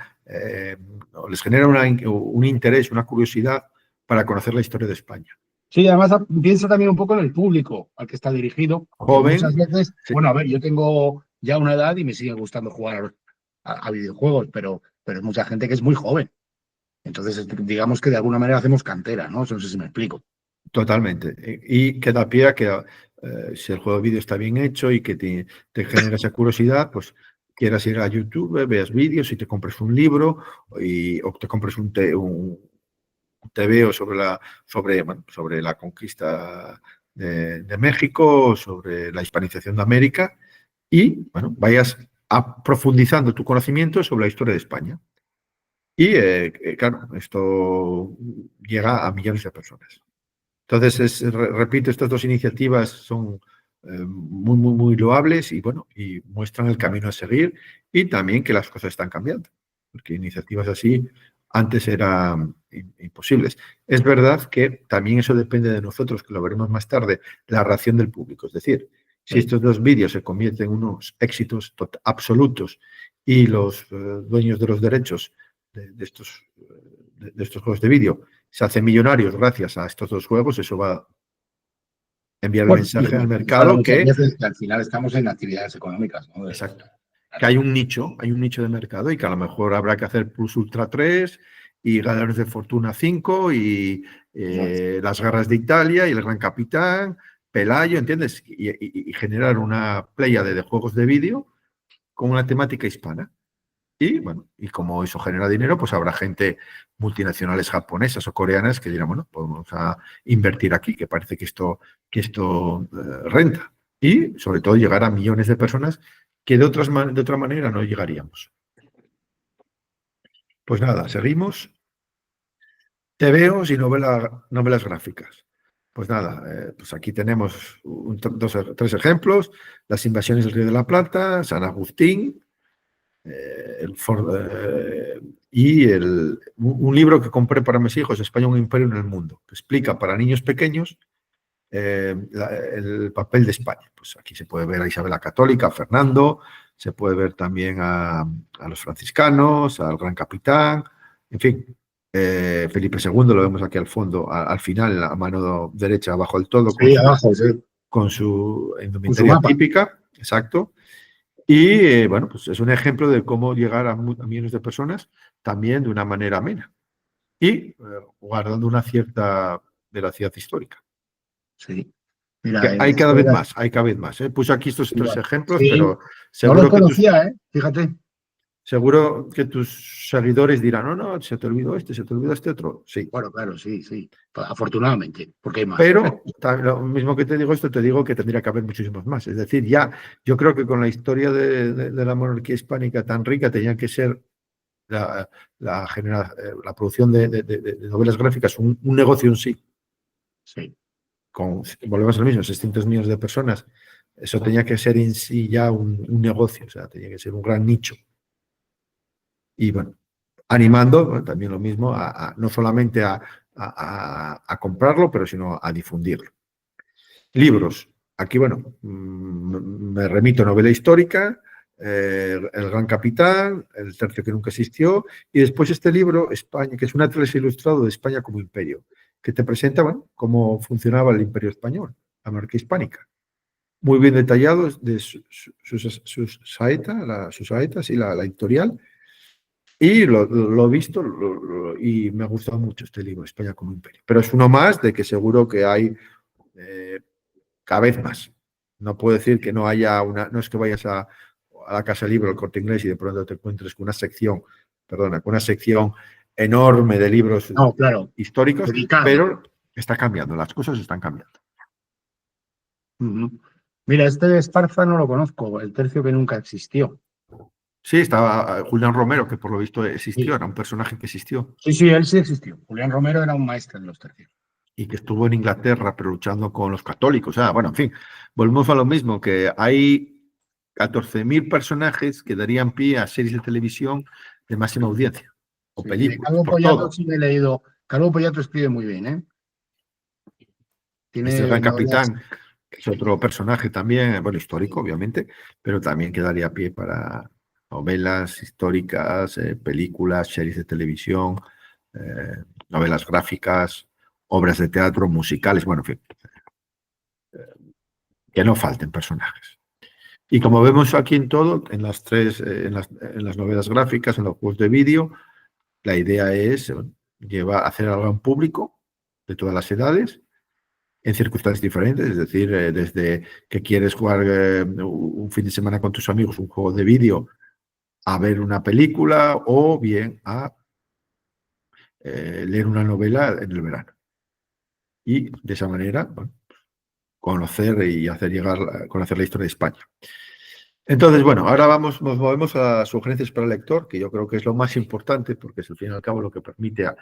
o les genera un interés, una curiosidad para conocer la historia de España. Sí, además piensa también un poco en el público al que está dirigido. Que muchas Joven, veces, sí, bueno, a ver, yo tengo ya una edad y me sigue gustando jugar a videojuegos, pero hay mucha gente que es muy joven. Entonces, digamos que de alguna manera hacemos cantera, ¿no? No sé si me explico. totalmente. Y que da pie a que si el juego de vídeo está bien hecho y que te genera esa curiosidad, pues quieras ir a YouTube, veas vídeos y te compres un libro o te compres un TVO sobre la conquista de México, sobre la hispanización de América y bueno, vayas profundizando tu conocimiento sobre la historia de España. Y claro, esto llega a millones de personas. Entonces, repito, estas dos iniciativas son muy loables y bueno, y muestran el camino a seguir y también que las cosas están cambiando, porque iniciativas así antes eran imposibles. Es verdad que también eso depende de nosotros, que lo veremos más tarde, la reacción del público. Es decir, si estos dos vídeos se convierten en unos éxitos absolutos y los dueños de los derechos de estos juegos de vídeo se hacen millonarios gracias a estos dos juegos, eso va a enviar el Bueno, mensaje al se habla mercado muchas que, veces que al final estamos en actividades económicas, ¿no? exacto, que hay un nicho de mercado y que a lo mejor habrá que hacer Plus Ultra 3 y Galeones de Fortuna 5 y las Guerras de Italia y el Gran Capitán, Pelayo, ¿entiendes? Y generar una pléyade de juegos de vídeo con una temática hispana. Y bueno, y como eso genera dinero, pues habrá gente multinacionales japonesas o coreanas que dirán, bueno, pues vamos a invertir aquí, que parece que esto renta. Y sobre todo llegar a millones de personas que de otra manera no llegaríamos. Pues nada, seguimos. TVOs y novelas gráficas. Pues nada, pues aquí tenemos tres ejemplos. Las invasiones del Río de la Plata, San Agustín, un libro que compré para mis hijos, España, un imperio en el mundo, que explica para niños pequeños el papel de España. Pues aquí se puede ver a Isabel la Católica, a Fernando, se puede ver también a los franciscanos, al Gran Capitán, en fin. Felipe II lo vemos aquí al fondo, al final, a mano derecha, abajo del todo, Sí, abajo, sí. con su Con su indumentaria mapa. típica, exacto. Y bueno, pues es un ejemplo de cómo llegar a millones de personas también de una manera amena y guardando una cierta veracidad histórica. Sí. Mira, Que hay cada vez más, hay cada vez más. Puse aquí estos tres ejemplos, sí, pero no los seguro que conocía, fíjate. seguro que tus seguidores dirán, no, se te olvidó este otro. Sí. Bueno, claro, sí, sí. Afortunadamente, porque hay más. Pero lo mismo que te digo esto, te digo que tendría que haber muchísimos más. Es decir, ya yo creo que con la historia de la monarquía hispánica tan rica tenía que ser la producción de novelas gráficas un negocio en sí. Sí. Volvemos al mismo, 600 millones de personas. Eso tenía que ser en sí ya un negocio, o sea, tenía que ser un gran nicho. Y bueno, animando, bueno, también lo mismo, no solamente a comprarlo, pero sino a difundirlo. Libros. Aquí, bueno, me remito a novela histórica, El Gran Capitán, El Tercio que nunca existió, y después este libro, España, que es un atlas ilustrado de España como imperio, que te presenta, bueno, cómo funcionaba el imperio español, la monarquía hispánica. Muy bien detallado de sus saetas y la editorial. Y lo he visto y me ha gustado mucho este libro, España como imperio. Pero es uno más de que seguro que hay cada vez más. No puedo decir que no haya no es que vayas a la Casa Libro, al Corte Inglés y de pronto te encuentres con una sección enorme de libros No, claro. históricos, Dedicado. pero está cambiando, las cosas están cambiando. Mira, este de Esparza no lo conozco, El Tercio que nunca existió. Sí, estaba Julián Romero, que por lo visto existió, Sí. era un personaje que existió. Sí, él sí existió. Julián Romero era un maestro de los tercios. Y que estuvo en Inglaterra, pero luchando con los católicos. Bueno, en fin, volvemos a lo mismo, que hay 14.000 personajes que darían pie a series de televisión de máxima audiencia, o Sí, películas, Calvo por Pollato todo. sí me he leído. Calvo Pollato escribe muy bien, ¿eh? Este es el Tiene Gran novelas. Capitán, que es otro personaje también, bueno, histórico, obviamente, pero también que daría pie para novelas históricas, películas, series de televisión, novelas gráficas, obras de teatro, musicales, bueno, en fin, que no falten personajes. Y como vemos aquí en todo, en las novelas gráficas, en los juegos de vídeo, la idea es hacer algo en público de todas las edades, en circunstancias diferentes, es decir, desde que quieres jugar un fin de semana con tus amigos un juego de vídeo a ver una película o bien a leer una novela en el verano. Y de esa manera, bueno, conocer y conocer la historia de España. Entonces, bueno, ahora nos movemos a sugerencias para el lector, que yo creo que es lo más importante, porque es al fin y al cabo lo que permite a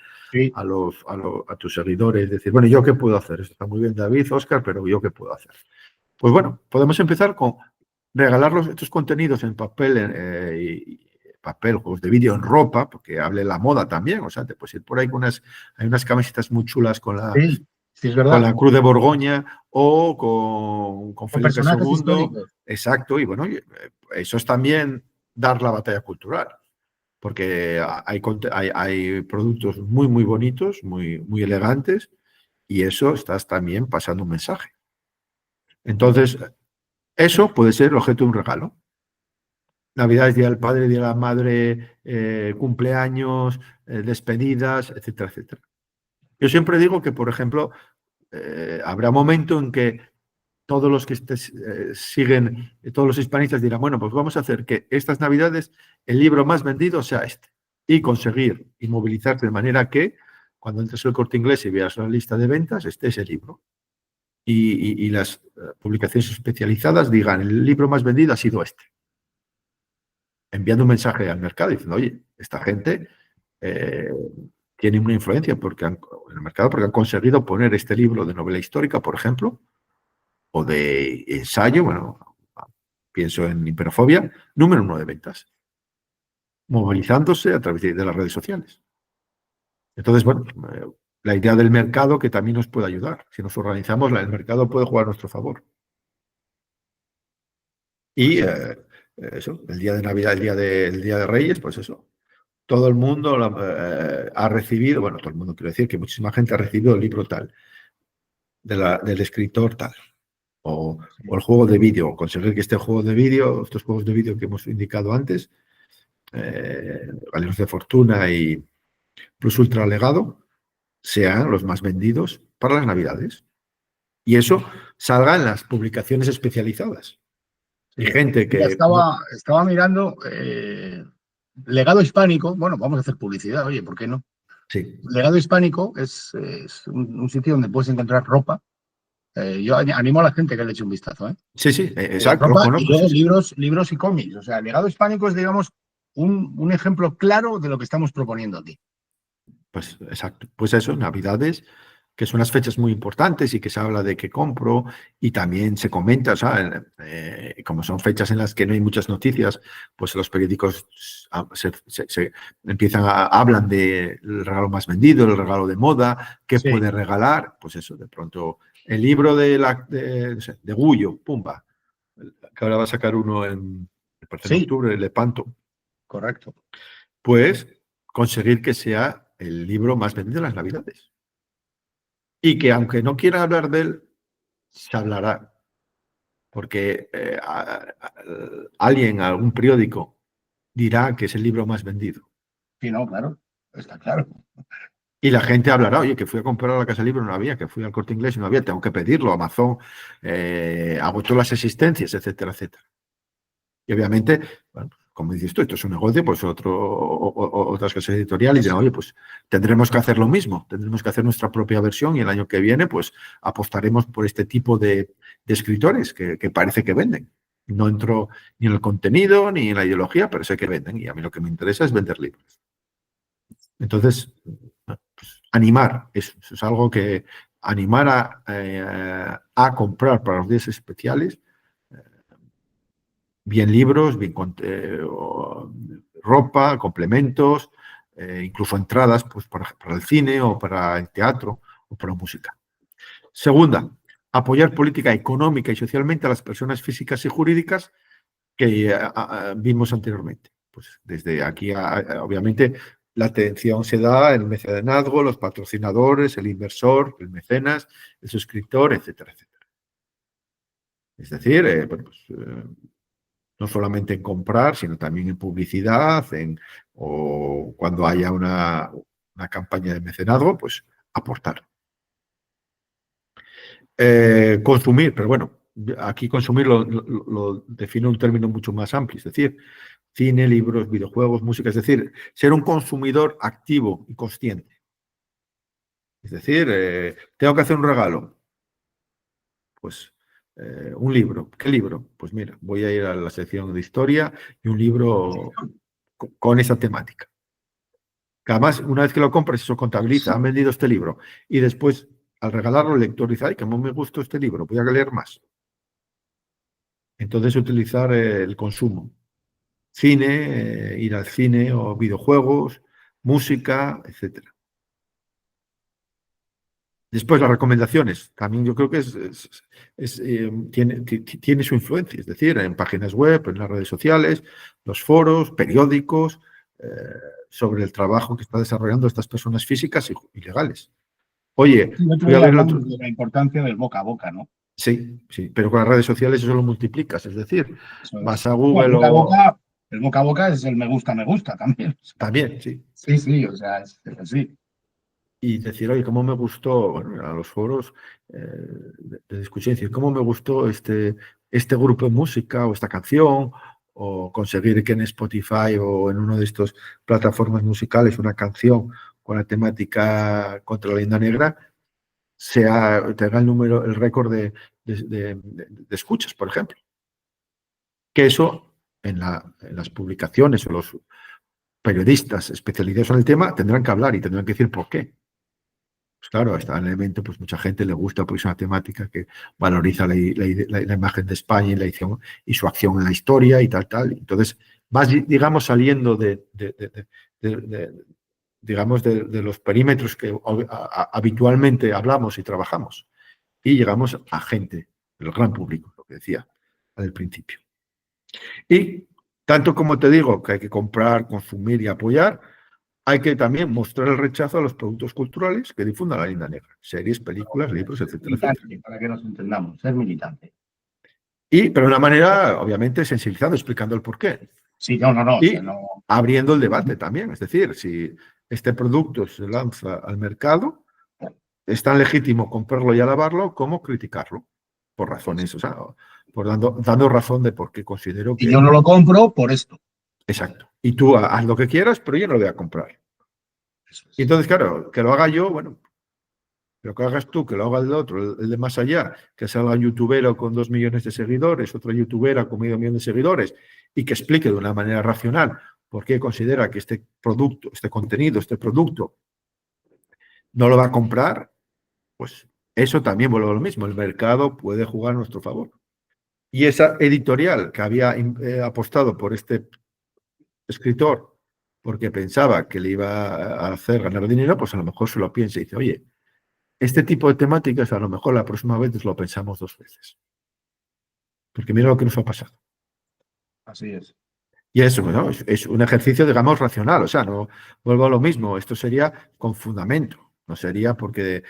tus seguidores decir, bueno, ¿yo qué puedo hacer? Esto está muy bien, David, Óscar, pero ¿yo qué puedo hacer? Pues bueno, podemos empezar con regalar estos contenidos en papel, juegos de vídeo en ropa, porque hable la moda también, o sea, te puedes ir por ahí hay unas camisetas muy chulas con la Sí, es verdad. Cruz de Borgoña o con Felipe personajes II. históricos. Exacto, y bueno, eso es también dar la batalla cultural, porque hay productos muy, muy bonitos, muy, muy elegantes, y eso estás también pasando un mensaje. Entonces, eso puede ser el objeto de un regalo. Navidad, Día del Padre, Día de la Madre, cumpleaños, despedidas, etcétera, etcétera. Yo siempre digo que, por ejemplo, habrá momento en que todos los que siguen, todos los hispanistas dirán, bueno, pues vamos a hacer que estas Navidades el libro más vendido sea este. Y conseguir y movilizarte de manera que cuando entres al Corte Inglés y veas la lista de ventas, esté ese libro. Y las publicaciones especializadas digan, el libro más vendido ha sido este. Enviando un mensaje al mercado diciendo, oye, esta gente tiene una influencia en el mercado porque han conseguido poner este libro de novela histórica, por ejemplo, o de ensayo, bueno, pienso en Hiperofobia, número 1 de ventas, movilizándose a través de las redes sociales. Entonces, bueno, la idea del mercado que también nos puede ayudar. Si nos organizamos, el mercado puede jugar a nuestro favor. Y eso, el día de Navidad, el día de Reyes, pues eso. Todo el mundo ha recibido, bueno, todo el mundo quiero decir que muchísima gente ha recibido el libro tal, del escritor tal. O el juego de vídeo, conseguir que este juego de vídeo, estos juegos de vídeo que hemos indicado antes, Galeros de Fortuna y Plus Ultra Legado, sean los más vendidos para las Navidades. Y eso salga en las publicaciones especializadas. Y gente que... Estaba mirando, Legado Hispánico, bueno, vamos a hacer publicidad, oye, ¿por qué no? Sí, Legado Hispánico es un sitio donde puedes encontrar ropa. Yo animo a la gente que le eche un vistazo, ¿eh? sí, sí, exacto, lo Ropa y conozco, sí, luego sí. libros y cómics. O sea, Legado Hispánico es, digamos, un ejemplo claro de lo que estamos proponiendo aquí. Pues exacto. Pues eso, Navidades, que son unas fechas muy importantes y que se habla de qué compro y también se comenta, o sea, como son fechas en las que no hay muchas noticias, pues los periódicos empiezan hablan del regalo más vendido, el regalo de moda, qué Sí, puede regalar, pues eso, de pronto el libro no sé, de Gullo, pumba, que ahora va a sacar uno me parece en sí, octubre, el Lepanto, correcto. pues conseguir que sea el libro más vendido en las Navidades. Y que aunque no quiera hablar de él, se hablará, porque alguien, algún periódico, dirá que es el libro más vendido. Sí, no, claro, está claro. Y la gente hablará, oye, que fui a comprar a la Casa Libro y no había, que fui al Corte Inglés y no había, tengo que pedirlo, Amazon agotó las existencias, etcétera, etcétera. Y obviamente, bueno, como dices tú, esto es un negocio, pues otras casas editoriales dirán, oye, pues tendremos que hacer lo mismo, tendremos que hacer nuestra propia versión y el año que viene, pues apostaremos por este tipo de escritores que parece que venden. No entro ni en el contenido ni en la ideología, pero sé que venden y a mí lo que me interesa es vender libros. Entonces, pues, animar, eso es algo que animar a comprar para los días especiales bien libros, bien ropa, complementos, incluso entradas pues, para el cine o para el teatro o para la música. Segunda, apoyar política económica y socialmente a las personas físicas y jurídicas que vimos anteriormente. Pues desde aquí, obviamente, la atención se da en el mecenazgo, los patrocinadores, el inversor, el mecenas, el suscriptor, etcétera, etcétera. Es decir, no solamente en comprar, sino también en publicidad, o cuando haya una campaña de mecenazgo, pues aportar. Consumir, pero bueno, aquí consumir lo define un término mucho más amplio, es decir, cine, libros, videojuegos, música, es decir, ser un consumidor activo y consciente. Es decir, tengo que hacer un regalo, pues un libro. ¿Qué libro? Pues mira, voy a ir a la sección de historia y un libro con esa temática. Que además, una vez que lo compras, eso contabiliza, han vendido este libro. Y después, al regalarlo, el lector dice, ay, que no me gustó este libro, voy a leer más. Entonces, utilizar el consumo. Cine, ir al cine o videojuegos, música, etcétera. Después, las recomendaciones. También yo creo que tiene su influencia. Es decir, en páginas web, en las redes sociales, los foros, periódicos, sobre el trabajo que está desarrollando estas personas físicas y legales. Oye, El otro fui a día ver el otro. hablamos de la importancia del boca a boca, ¿no? Sí, sí, pero con las redes sociales eso lo multiplicas. Es decir, Eso vas es. a Bueno, Google o. el boca a boca es el me gusta también. También, sí. Sí, sí, o sea, es así. Y decir, oye, cómo me gustó, bueno, a los foros de discusión, decir, cómo me gustó este grupo de música o esta canción, o conseguir que en Spotify o en una de estas plataformas musicales una canción con la temática contra la leyenda negra tenga el récord de escuchas, por ejemplo. Que eso en las publicaciones o los periodistas especializados en el tema tendrán que hablar y tendrán que decir por qué. Pues claro, está el elemento, pues mucha gente le gusta, pues una temática que valoriza la imagen de España y la edición y su acción en la historia y tal, tal. Entonces, vas, digamos, saliendo digamos, de los perímetros que habitualmente hablamos y trabajamos y llegamos a gente, el gran público, lo que decía al principio. Y tanto como te digo que hay que comprar, consumir y apoyar, hay que también mostrar el rechazo a los productos culturales que difundan la leyenda negra, series, películas, libros, etcétera, etcétera. Militante, para que nos entendamos, ser militante. Pero de una manera, obviamente, sensibilizando, explicando el porqué. Sí, no, no, no, o sea, Y no. abriendo el debate también. Es decir, si este producto se lanza al mercado, es tan legítimo comprarlo y alabarlo como criticarlo. Por razones, o sea, dando razón de por qué considero Y que. yo no lo compro por esto. Exacto. Y tú haz lo que quieras, pero yo no lo voy a comprar. Eso es. Y entonces, claro, que lo haga yo, bueno, pero que hagas tú, que lo haga el otro, el de más allá, que salga un youtubero con 2 millones de seguidores, otra youtubera con 500.000 de seguidores, y que explique de una manera racional por qué considera que este producto, este contenido, este producto, no lo va a comprar, pues eso también vuelve a lo mismo. El mercado puede jugar a nuestro favor. Y esa editorial que había apostado por este escritor porque pensaba que le iba a hacer ganar dinero, pues a lo mejor se lo piensa y dice, oye, este tipo de temáticas a lo mejor la próxima vez nos lo pensamos 2 veces. Porque mira lo que nos ha pasado. Así es. Y eso, ¿no? Es un ejercicio, digamos, racional. O sea, no vuelvo a lo mismo. Esto sería con fundamento. No sería porque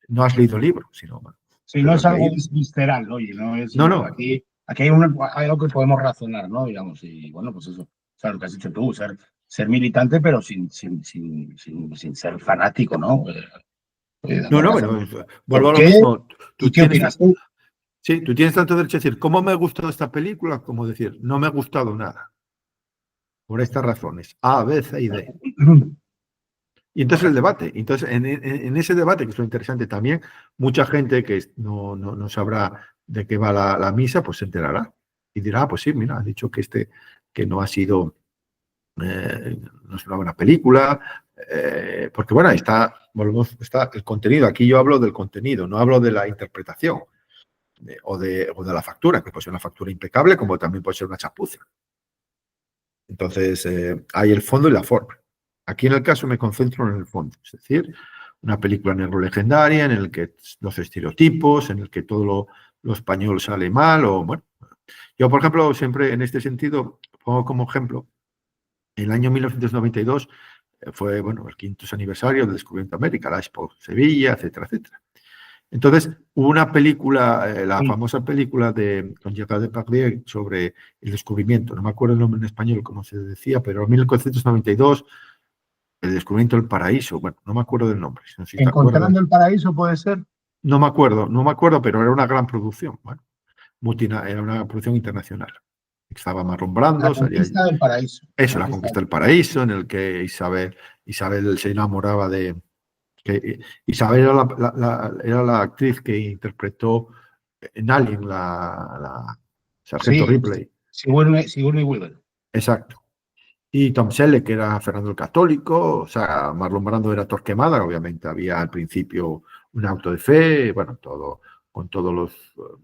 no has leído el libro, sino Sí, te no lo es has algo leído. visceral, oye, no es. No. Aquí hay algo que podemos razonar, ¿no? Digamos, y bueno, pues eso. O sea, lo que has dicho tú, ser militante, pero sin ser fanático, ¿no? No, Dando no, razón. bueno, vuelvo ¿Por a lo qué? mismo. ¿Y Tú qué tienes, opinas tú? sí, tú tienes tanto derecho a decir, ¿cómo me ha gustado esta película? Como decir, no me ha gustado nada. Por estas razones. A, B, C y D. Y entonces el Correcto. debate. Entonces, en ese debate, que es lo interesante también, mucha gente que no sabrá de qué va la misa, pues se enterará. Y dirá, pues sí, mira, ha dicho que no ha sido, no es una buena película, porque bueno, está el contenido. Aquí yo hablo del contenido, no hablo de la interpretación o de la factura, que puede ser una factura impecable, como también puede ser una chapuza. Entonces, hay el fondo y la forma. Aquí en el caso me concentro en el fondo, es decir, una película negro legendaria en el que los estereotipos, en el que todo lo español sale mal, o bueno. Yo, por ejemplo, siempre en este sentido pongo como ejemplo, en el año 1992 fue, bueno, el 500 aniversario del descubrimiento de América, la Expo Sevilla, etcétera, etcétera. Entonces, hubo una película, la famosa película con Gerard Depardieu sobre el descubrimiento, no me acuerdo el nombre en español, como se decía, pero en 1992, el descubrimiento del paraíso, bueno, no me acuerdo del nombre, no sé si te acuerdas. Encontrando el paraíso puede ser. No me acuerdo, pero era una gran producción, bueno, era una producción internacional. Estaba Marlon La Brando, salía conquista del paraíso. eso, la conquista del paraíso, en el que Isabel se enamoraba de... Que Isabel era la actriz que interpretó en Alien, la Sargento Sí, Ripley. Sigourney Weaver. Exacto. Y Tom Selleck, que era Fernando el Católico, o sea, Marlon Brando era Torquemada, obviamente había al principio un auto de fe, bueno, todo, con todos los...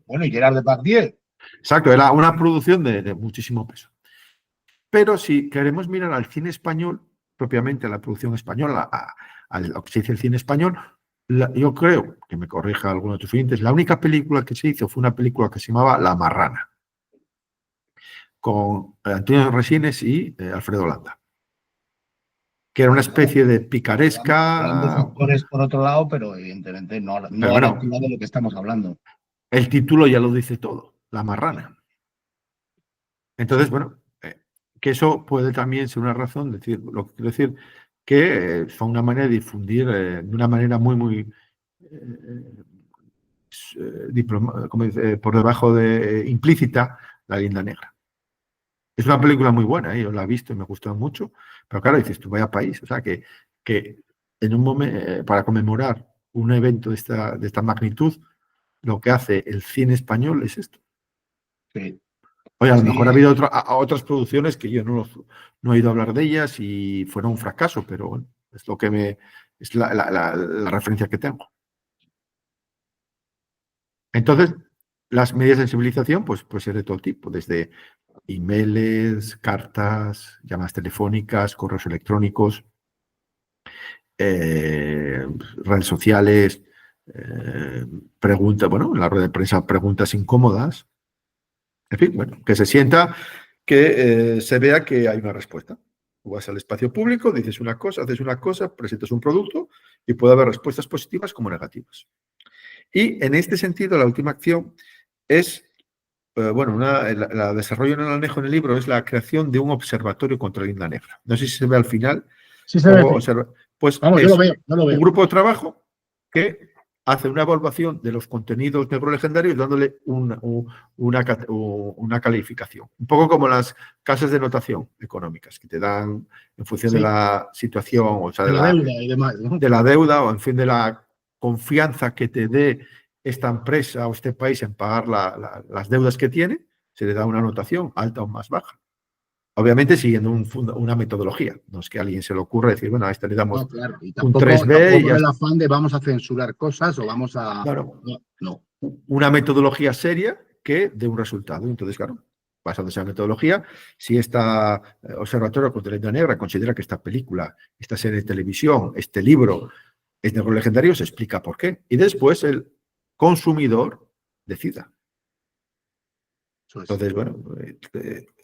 Bueno, y Gerard Depardieu. Exacto, era una producción de muchísimo peso. Pero si queremos mirar al cine español, propiamente a la producción española, a lo que se dice el cine español, yo creo, que me corrija alguno de tus oyentes, la única película que se hizo fue una película que se llamaba La Marrana, con Antonio Resines y Alfredo Landa, que era una especie de Grandes picaresca, actores por otro lado, pero evidentemente no pero a la bueno, altura de lo que estamos hablando. el título ya lo dice todo, La Marrana. Entonces, Sí. bueno, que eso puede también ser una razón, decir, lo que quiero decir, que son una manera de difundir de una manera muy como dice, por debajo de implícita la Linda Negra. Es una película muy buena, yo la he visto y me gustó mucho, pero claro, dices tú, vaya país, o sea, que en un momento, para conmemorar un evento de esta magnitud, lo que hace el cine español es esto. Sí. Oye, a lo Sí, mejor ha habido otras producciones que yo no he oído hablar de ellas y fueron un fracaso, pero bueno, es lo que es la referencia que tengo. Entonces, las medidas de sensibilización, pues puede ser de todo tipo, desde emails, cartas, llamadas telefónicas, correos electrónicos, redes sociales, preguntas, bueno, en la rueda de prensa, preguntas incómodas. En fin, bueno, que se sienta, que se vea que hay una respuesta. Tú vas al espacio público, dices una cosa, haces una cosa, presentas un producto y puede haber respuestas positivas como negativas. Y en este sentido, la última acción es, bueno, la desarrollo en el anejo en el libro, es la creación de un observatorio contra la Linda Negra. No sé si se ve al final. sí se ve. Cómo observa. Pues Vamos, es yo lo veo. un grupo de trabajo que hace una evaluación de los contenidos neurolegendarios dándole una calificación. Un poco como las casas de notación económicas, que te dan en función de la situación, o sea, de la deuda y demás, ¿no? de la deuda o en fin de la confianza que te dé esta empresa o este país en pagar las deudas que tiene, se le da una notación alta o más baja. Obviamente siguiendo una metodología. No es que a alguien se le ocurra decir, bueno, a este le damos No, claro. Y un tampoco, 3B y ya el está. afán de vamos a censurar cosas o vamos a... Claro, No. una metodología seria que dé un resultado. Entonces, claro, basado en esa metodología, si esta observatorio contra la Leyenda Negra considera que esta película, esta serie de televisión, este libro es neurolegendario, se explica por qué. Y después el consumidor decida. Entonces, bueno,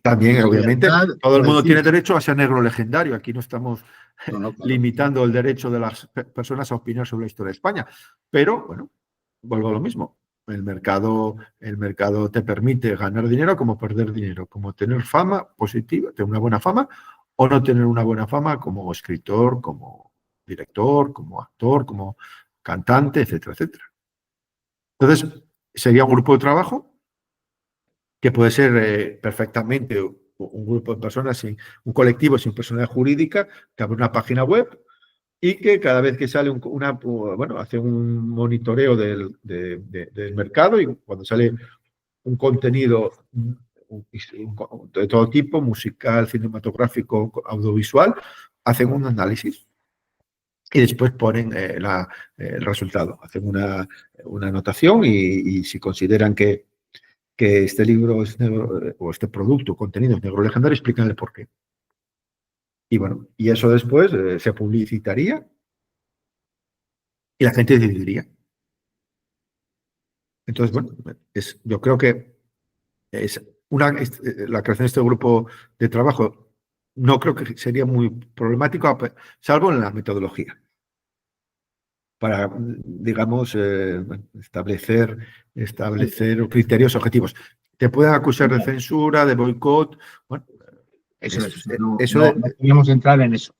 también, obviamente, todo el mundo tiene derecho a ser negro legendario. Aquí no estamos claro, limitando el derecho de las personas a opinar sobre la historia de España. Pero, bueno, vuelvo a lo mismo. El mercado te permite ganar dinero como perder dinero, como tener fama positiva, tener una buena fama, o no tener una buena fama como escritor, como director, como actor, como cantante, etcétera, etcétera. Entonces, sería un grupo de trabajo que puede ser perfectamente un grupo de personas, un colectivo sin personalidad jurídica, que abre una página web y que cada vez que sale hace un monitoreo del mercado, y cuando sale un contenido de todo tipo, musical, cinematográfico, audiovisual, hacen un análisis y después ponen el resultado, hacen una anotación y si consideran que este libro es negro, o este producto, contenido es negro legendario, explican el por qué. Y bueno, y eso después se publicitaría y la gente decidiría. Entonces, bueno, yo creo que la creación de este grupo de trabajo no creo que sería muy problemático, salvo en la metodología, para, digamos, establecer criterios objetivos. Te pueden acusar de censura, de boicot. Bueno, no podríamos entrar en eso.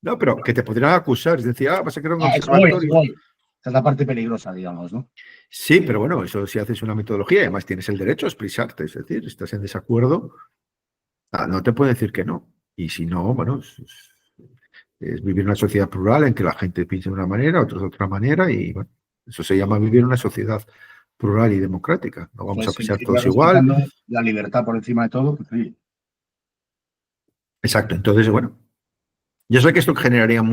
No, pero que te podrían acusar, es decir, vas a crear un observatorio. Esa es la parte peligrosa, digamos, ¿no? Sí, pero bueno, eso si haces una metodología, además tienes el derecho a expresarte, es decir, estás en desacuerdo, no te puede decir que no. Y si no, bueno, es vivir en una sociedad plural en que la gente piensa de una manera, otros de otra manera, y bueno, eso se llama vivir en una sociedad plural y democrática. No vamos a pensar todos igual. La libertad por encima de todo, pues sí. Exacto, entonces, bueno, yo sé que esto generaría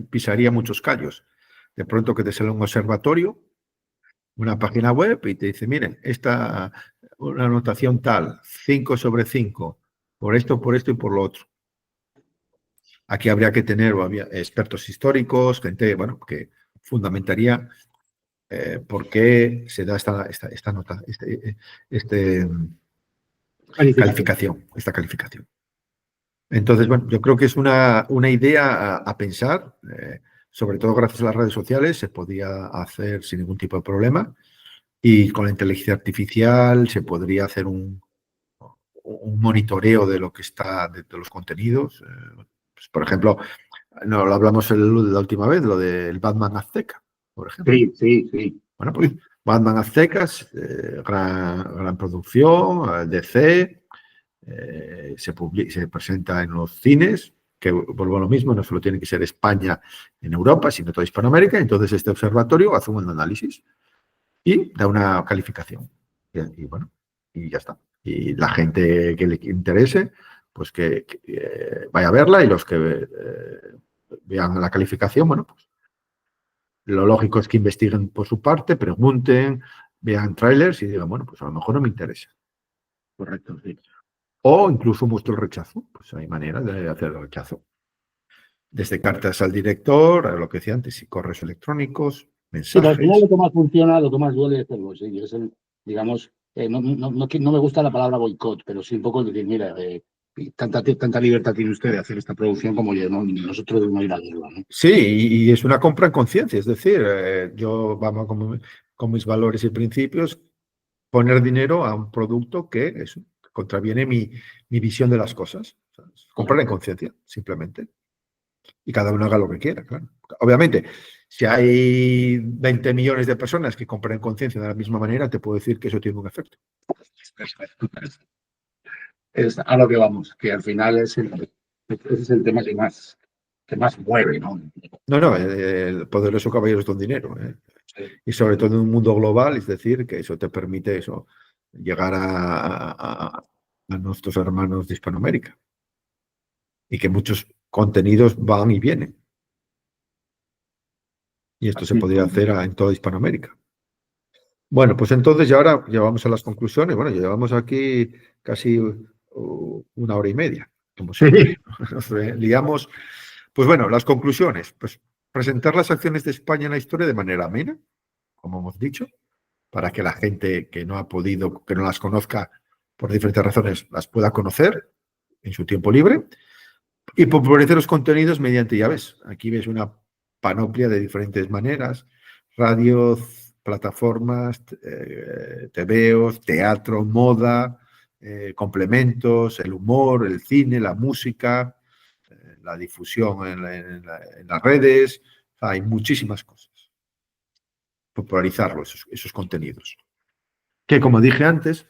pisaría muchos callos. De pronto que te sale un observatorio, una página web y te dice, miren, una anotación tal, 5 sobre 5, por esto y por lo otro. Aquí habría que tener expertos históricos, gente, bueno, que fundamentaría por qué se da esta nota, esta calificación. Entonces, bueno, yo creo que es una idea a pensar, sobre todo gracias a las redes sociales, se podía hacer sin ningún tipo de problema. Y con la inteligencia artificial se podría hacer un monitoreo de lo que está, de los contenidos. Pues, por ejemplo, no lo hablamos la última vez, lo del Batman Azteca, por ejemplo. Sí. Bueno, pues Batman Aztecas, gran producción, DC, se presenta en los cines, que vuelvo a lo mismo, no solo tiene que ser España en Europa, sino toda Hispanoamérica. Entonces este observatorio hace un análisis y da una calificación. Y bueno, y ya está. Y la gente que le interese, pues que vaya a verla, y los que vean la calificación, bueno, pues lo lógico es que investiguen por su parte, pregunten, vean trailers y digan, bueno, pues a lo mejor no me interesa. Correcto, sí. O incluso muestro el rechazo. Pues hay maneras de hacer el rechazo. Desde cartas al director, a lo que decía antes, y correos electrónicos, mensajes. Sí, pero al final lo que más funciona, lo que más duele es el bolsillo. Es digamos, no me gusta la palabra boicot, pero sí un poco el decir, mira, tanta libertad tiene usted de hacer esta producción como yo, ¿no? Nosotros debemos ir a verla, ¿no? Sí, y es una compra en conciencia, es decir, yo vamos con mis valores y principios, poner dinero a un producto que contraviene mi visión de las cosas. Comprar en conciencia, simplemente. y cada uno haga lo que quiera, claro. Obviamente, si hay 20 millones de personas que compran conciencia de la misma manera, te puedo decir que eso tiene un efecto. Es a lo que vamos, que al final ese es el tema que más mueve, ¿no? No, el poderoso caballero es don dinero, ¿eh? Sí. Y sobre todo en un mundo global, es decir, que eso te permite eso, llegar a nuestros hermanos de Hispanoamérica y que muchos contenidos van y vienen. Y esto se Así, podría hacer en toda Hispanoamérica. Bueno, pues entonces ya ahora llevamos a las conclusiones. Bueno, llevamos aquí casi 1 hora y media, como siempre. Nos liamos. Pues bueno, las conclusiones. Pues presentar las acciones de España en la historia de manera amena, como hemos dicho, para que la gente que no ha podido, que no las conozca por diferentes razones, las pueda conocer en su tiempo libre. Y popularizar los contenidos mediante, ya ves, aquí ves una panoplia de diferentes maneras, radio, plataformas, tebeos, teatro, moda, complementos, el humor, el cine, la música, la difusión en las redes, hay muchísimas cosas. Popularizarlo, esos contenidos. Que, como dije antes,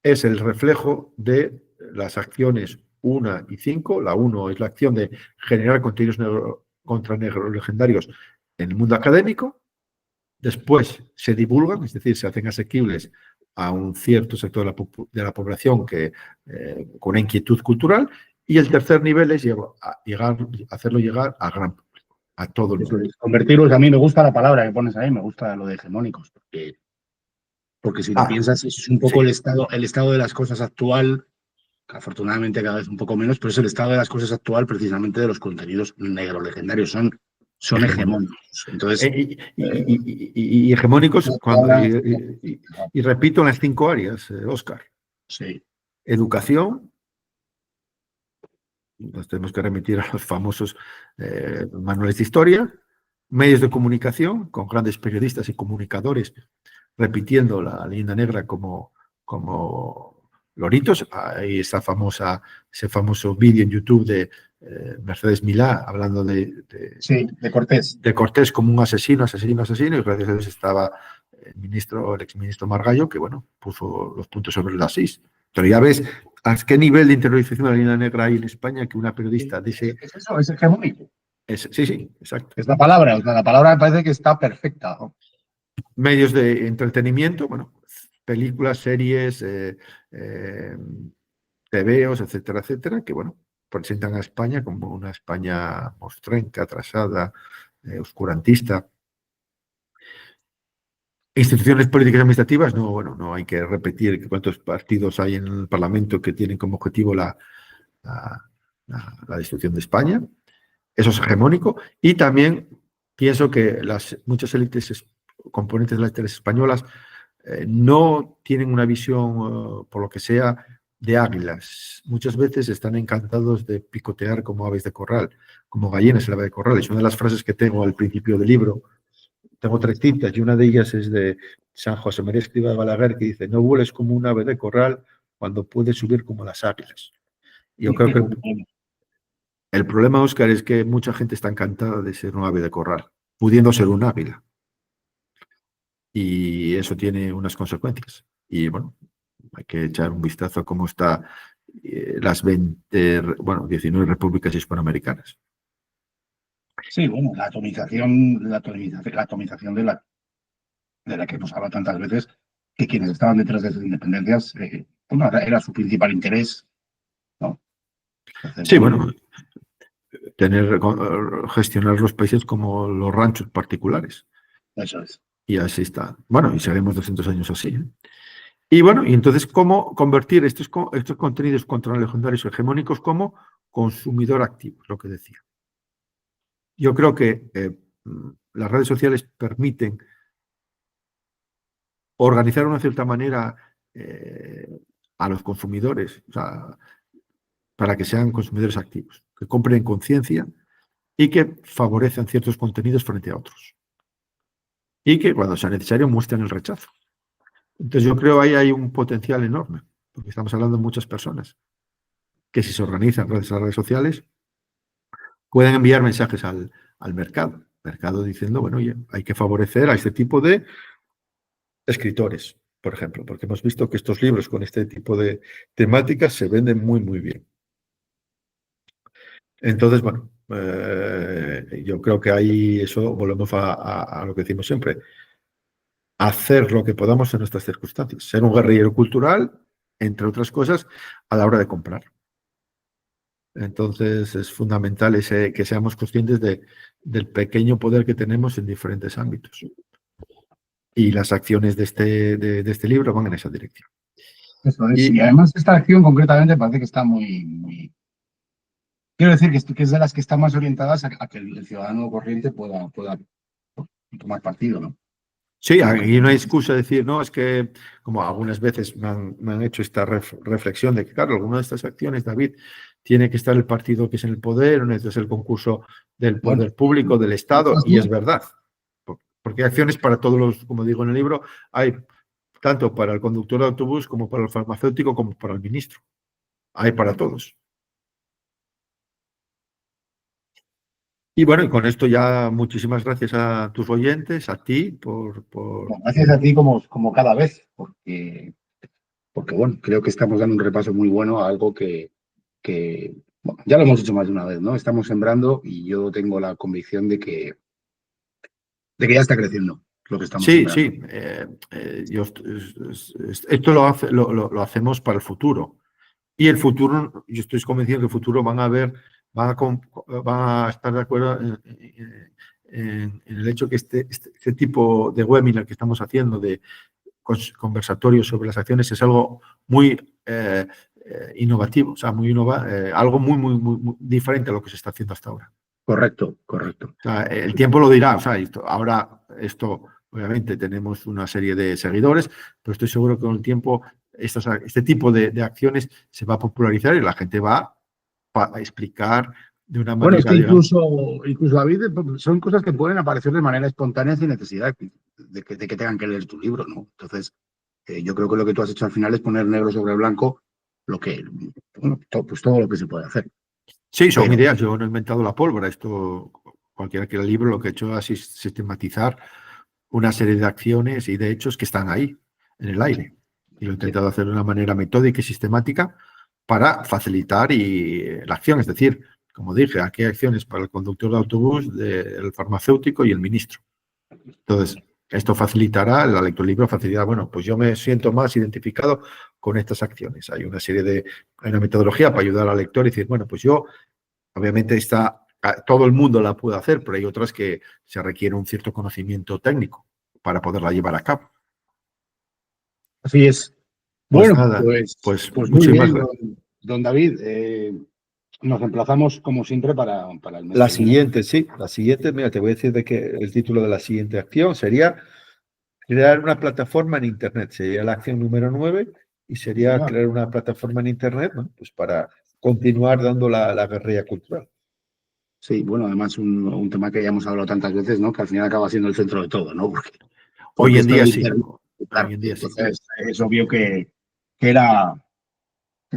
es el reflejo de las acciones 1 y 5. La 1 es la acción de generar contenidos contra legendarios en el mundo académico. Después se divulgan, es decir, se hacen asequibles a un cierto sector de la población que, con una inquietud cultural. Y el tercer nivel es hacerlo llegar al gran público, a todo el mundo. Convertirlos, a mí me gusta la palabra que pones ahí, me gusta lo de hegemónicos, porque si lo piensas, es un poco sí. el estado de las cosas actual, que afortunadamente cada vez un poco menos, pero es el estado de las cosas actual precisamente de los contenidos negro legendarios, son hegemónicos. Entonces, y hegemónicos, y repito, en las 5 áreas, Óscar. Sí. Educación, nos tenemos que remitir a los famosos manuales de historia, medios de comunicación, con grandes periodistas y comunicadores repitiendo la leyenda negra como loritos. Hay ese famoso vídeo en YouTube de Mercedes Milá hablando de Cortés. De Cortés como un asesino, y gracias a Dios estaba el exministro Margallo, que bueno, puso los puntos sobre las is. Pero ya ves a qué nivel de interiorización de la línea negra hay en España que una periodista dice... Es eso, es hegemónico. Sí, exacto. Es la palabra, la palabra me parece que está perfecta, ¿no? Medios de entretenimiento, bueno, películas, series, tebeos, etcétera, etcétera, que bueno, presentan a España como una España mostrenca, atrasada, oscurantista. Instituciones políticas y administrativas, no hay que repetir cuántos partidos hay en el Parlamento que tienen como objetivo la destrucción de España. Eso es hegemónico. Y también pienso que muchas élites, componentes de las élites españolas, no tienen una visión, por lo que sea, de águilas. Muchas veces están encantados de picotear como aves de corral, como gallinas en la ave de corral. Es una de las frases que tengo al principio del libro. Tengo 3 citas y una de ellas es de San José María Escrivá de Balaguer, que dice: no vueles como un ave de corral cuando puedes subir como las águilas. Yo creo que el problema, Óscar, es que mucha gente está encantada de ser un ave de corral, pudiendo ser un águila. Y eso tiene unas consecuencias. Y bueno, hay que echar un vistazo a cómo están las 19 repúblicas hispanoamericanas. Sí, bueno, la atomización de la que hemos hablado tantas veces, que quienes estaban detrás de esas independencias, era su principal interés, ¿no? Entonces, sí, bueno, gestionar los países como los ranchos particulares. Eso es. Y así está. Bueno, y seguimos 200 años así. Y bueno, y entonces, ¿cómo convertir estos contenidos contralegendarios hegemónicos como consumidor activo? Es lo que decía. Yo creo que las redes sociales permiten organizar de una cierta manera a los consumidores, o sea, para que sean consumidores activos, que compren conciencia y que favorezcan ciertos contenidos frente a otros. Y que cuando sea necesario muestren el rechazo. Entonces yo creo que ahí hay un potencial enorme, porque estamos hablando de muchas personas que si se organizan gracias a las redes sociales pueden enviar mensajes al mercado. Mercado diciendo, bueno, oye, hay que favorecer a este tipo de escritores, por ejemplo, porque hemos visto que estos libros con este tipo de temáticas se venden muy, muy bien. Entonces, bueno, yo creo que ahí eso volvemos a lo que decimos siempre, hacer lo que podamos en nuestras circunstancias, ser un guerrillero cultural, entre otras cosas, a la hora de comprar. Entonces, es fundamental que seamos conscientes del pequeño poder que tenemos en diferentes ámbitos. Y las acciones de este libro van en esa dirección. Eso es. Y además esta acción concretamente parece que está muy... Quiero decir que es de las que están más orientadas a que el ciudadano corriente pueda tomar partido, ¿no? Sí, aquí no hay excusa de decir, no, es que, como algunas veces me han hecho esta reflexión de que, claro, alguna de estas acciones, David, tiene que estar el partido que es en el poder, o necesitas el concurso del poder público, del Estado, y es verdad. Porque hay acciones para todos los, como digo en el libro, hay tanto para el conductor de autobús como para el farmacéutico como para el ministro. Hay para todos. Y bueno, y con esto ya muchísimas gracias a tus oyentes, a ti, por... Bueno, gracias a ti como cada vez, porque bueno, creo que estamos dando un repaso muy bueno a algo que bueno, ya lo hemos hecho más de una vez, ¿no? Estamos sembrando y yo tengo la convicción de que ya está creciendo lo que estamos sembrando. Esto lo hacemos para el futuro. Y el futuro, yo estoy convencido que el futuro van a estar de acuerdo en el hecho que este tipo de webinar que estamos haciendo, de conversatorios sobre las acciones, es algo muy innovativo, o sea, algo muy diferente a lo que se está haciendo hasta ahora. Correcto. O sea, el tiempo lo dirá, o sea, esto obviamente tenemos una serie de seguidores, pero estoy seguro que con el tiempo este tipo de acciones se va a popularizar y la gente va a explicar de una manera... Bueno, es que incluso David, son cosas que pueden aparecer de manera espontánea sin necesidad de que tengan que leer tu libro, ¿no? Entonces, yo creo que lo que tú has hecho al final es poner negro sobre blanco pues todo lo que se puede hacer. Sí, son ideas, yo no he inventado la pólvora, esto cualquiera que lea el libro lo que he hecho es sistematizar una serie de acciones y de hechos que están ahí, en el aire. Y lo he intentado hacer de una manera metódica y sistemática para facilitar la acción. Es decir, como dije, aquí hay acciones para el conductor de autobús, el farmacéutico y el ministro. Entonces, esto facilitará, la lectura del libro facilitará, bueno, pues yo me siento más identificado con estas acciones. Hay una metodología para ayudar al lector y decir, bueno, pues yo, obviamente todo el mundo la puede hacer, pero hay otras que se requiere un cierto conocimiento técnico para poderla llevar a cabo. Así es. Pues bueno, nada, pues muchísimas gracias. Don David, nos emplazamos como siempre para el mes. La siguiente, mira, te voy a decir de que el título de la siguiente acción sería crear una plataforma en Internet. Sería la acción número 9 y sería crear una plataforma en Internet, ¿no? Pues para continuar dando la guerrilla cultural. Sí, bueno, además un tema que ya hemos hablado tantas veces, ¿no? Que al final acaba siendo el centro de todo, ¿no? Porque hoy en día sí. Claro, entonces es obvio que era,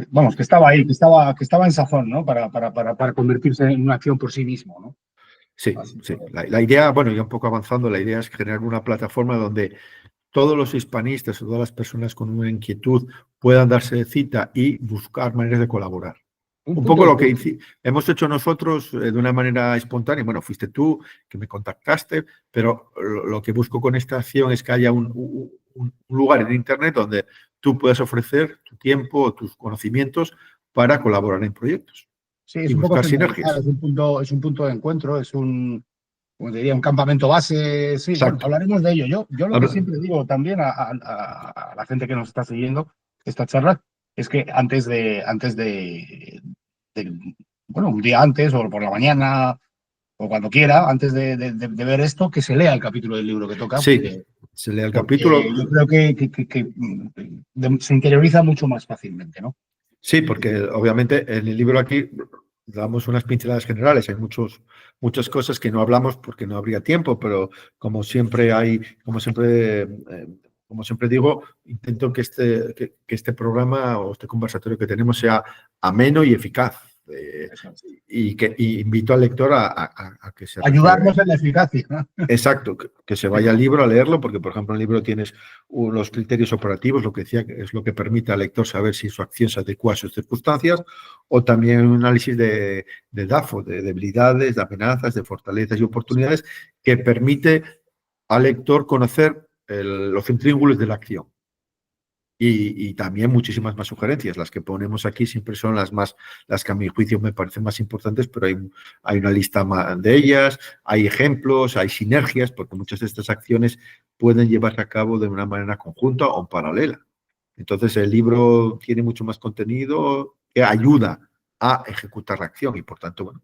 vamos, que estaba ahí, que estaba en sazón, ¿no? Para convertirse en una acción por sí mismo, ¿no? Sí. La idea, bueno, ya un poco avanzando, la idea es generar una plataforma donde todos los hispanistas o todas las personas con una inquietud puedan darse cita y buscar maneras de colaborar. Un poco lo que hemos hecho nosotros de una manera espontánea. Bueno, fuiste tú que me contactaste, pero lo que busco con esta acción es que haya un lugar en Internet donde tú puedas ofrecer tu tiempo o tus conocimientos para colaborar en proyectos. Sí, es un poco sinergias. Es un punto de encuentro, es como diría, un campamento base. Sí, bueno, hablaremos de ello. Yo lo que siempre digo también a la gente que nos está siguiendo esta charla es que antes de bueno, un día antes o por la mañana o cuando quiera, antes de ver esto, que se lea el capítulo del libro que toca. Sí, se lea el capítulo. Yo creo que se interioriza mucho más fácilmente, ¿no? Sí, porque obviamente en el libro aquí damos unas pinceladas generales, hay muchas cosas que no hablamos porque no habría tiempo, pero como siempre digo, intento que este programa o este conversatorio que tenemos sea ameno y eficaz. Y invito al lector a que se ayudarnos en la eficacia, ¿no? Exacto, que se vaya al libro a leerlo, porque, por ejemplo, en el libro tienes unos criterios operativos, lo que decía, que es lo que permite al lector saber si su acción se adecua a sus circunstancias, o también un análisis de DAFO, de debilidades, de amenazas, de fortalezas y oportunidades, que permite al lector conocer los intríngulos de la acción. Y también muchísimas más sugerencias. Las que ponemos aquí siempre son las que a mi juicio me parecen más importantes, pero hay una lista de ellas, hay ejemplos, hay sinergias, porque muchas de estas acciones pueden llevarse a cabo de una manera conjunta o paralela. Entonces el libro tiene mucho más contenido que ayuda a ejecutar la acción y, por tanto, bueno,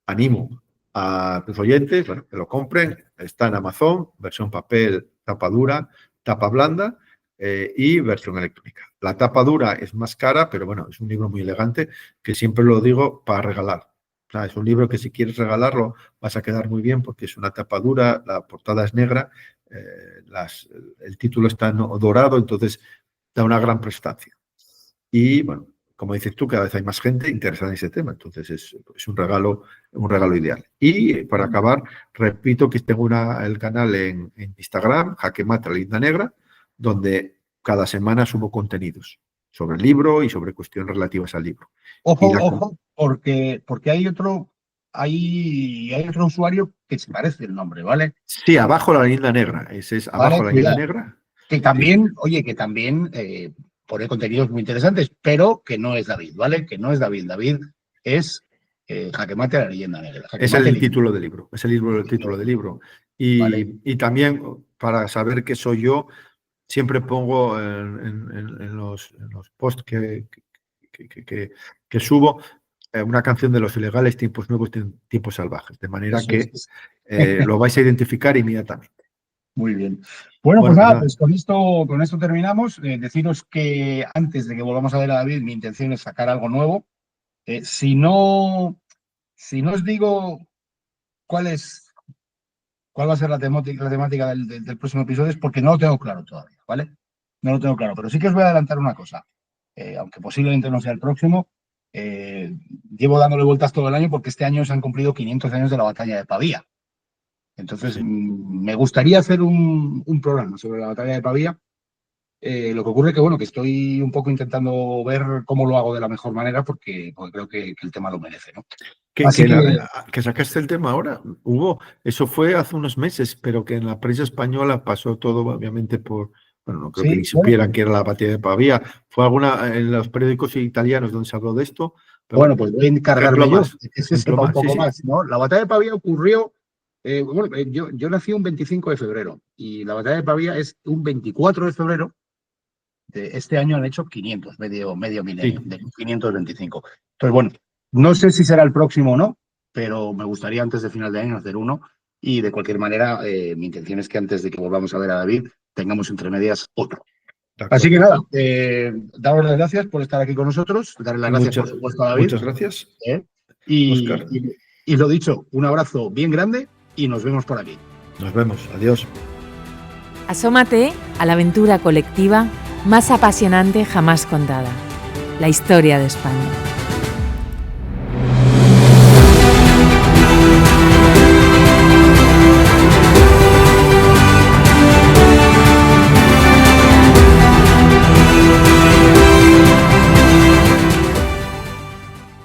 animo a tus oyentes, bueno, que lo compren. Está en Amazon, versión papel, tapa dura, tapa blanda, y versión electrónica. La tapa dura es más cara, pero bueno, es un libro muy elegante que siempre lo digo para regalar. O sea, es un libro que si quieres regalarlo vas a quedar muy bien porque es una tapa dura, la portada es negra, el título está dorado, entonces da una gran prestancia. Y bueno, como dices tú, cada vez hay más gente interesada en ese tema, entonces es un regalo ideal. Y para acabar, repito que tengo el canal en Instagram, Jaque Mate la Linda Negra, donde cada semana subo contenidos sobre el libro y sobre cuestiones relativas al libro. Ojo, porque hay otro usuario que se parece el nombre, ¿vale? Sí, Abajo la Linda Negra. Ese es Abajo la Linda Negra. Que también, sí. Que también pone contenidos muy interesantes, pero que no es David, ¿vale? Que no es David. David es Jaque Mate la Leyenda Negra. Es el título del libro. Es el título del libro. Y también, para saber qué soy yo, siempre pongo en los posts que subo una canción de Los Ilegales, Tiempos Nuevos, Tiempos Salvajes, de manera que lo vais a identificar inmediatamente. Muy bien. Bueno, pues nada, pues con esto terminamos. Deciros que antes de que volvamos a ver a David, mi intención es sacar algo nuevo. Si no os digo cuál va a ser la temática del próximo episodio, es porque no lo tengo claro todavía, ¿vale? No lo tengo claro, pero sí que os voy a adelantar una cosa. Aunque posiblemente no sea el próximo, llevo dándole vueltas todo el año porque este año se han cumplido 500 años de la batalla de Pavía. Entonces, sí, me gustaría hacer un programa sobre la batalla de Pavía. Lo que ocurre que estoy un poco intentando ver cómo lo hago de la mejor manera porque creo que el tema lo merece, ¿no? Que sacaste el tema ahora, Hugo, eso fue hace unos meses, pero que en la prensa española pasó todo, obviamente, no creo que ni supieran que era la batalla de Pavía. Fue en los periódicos italianos donde se habló de esto. Pero pues voy a encargarme yo. Ese es un poco más, ¿no? La batalla de Pavía ocurrió. Yo nací un 25 de febrero y la batalla de Pavía es un 24 de febrero. Este año han hecho 500, medio milenio, de 525. Entonces, no sé si será el próximo o no, pero me gustaría antes de final de año hacer uno. Y de cualquier manera, mi intención es que antes de que volvamos a ver a David, tengamos entre medias otro. Así que nada, daros las gracias por estar aquí con nosotros, darle las gracias por supuesto a David. Muchas gracias. Y lo dicho, un abrazo bien grande y nos vemos por aquí. Nos vemos, adiós. Asómate a la aventura colectiva más apasionante jamás contada, la historia de España.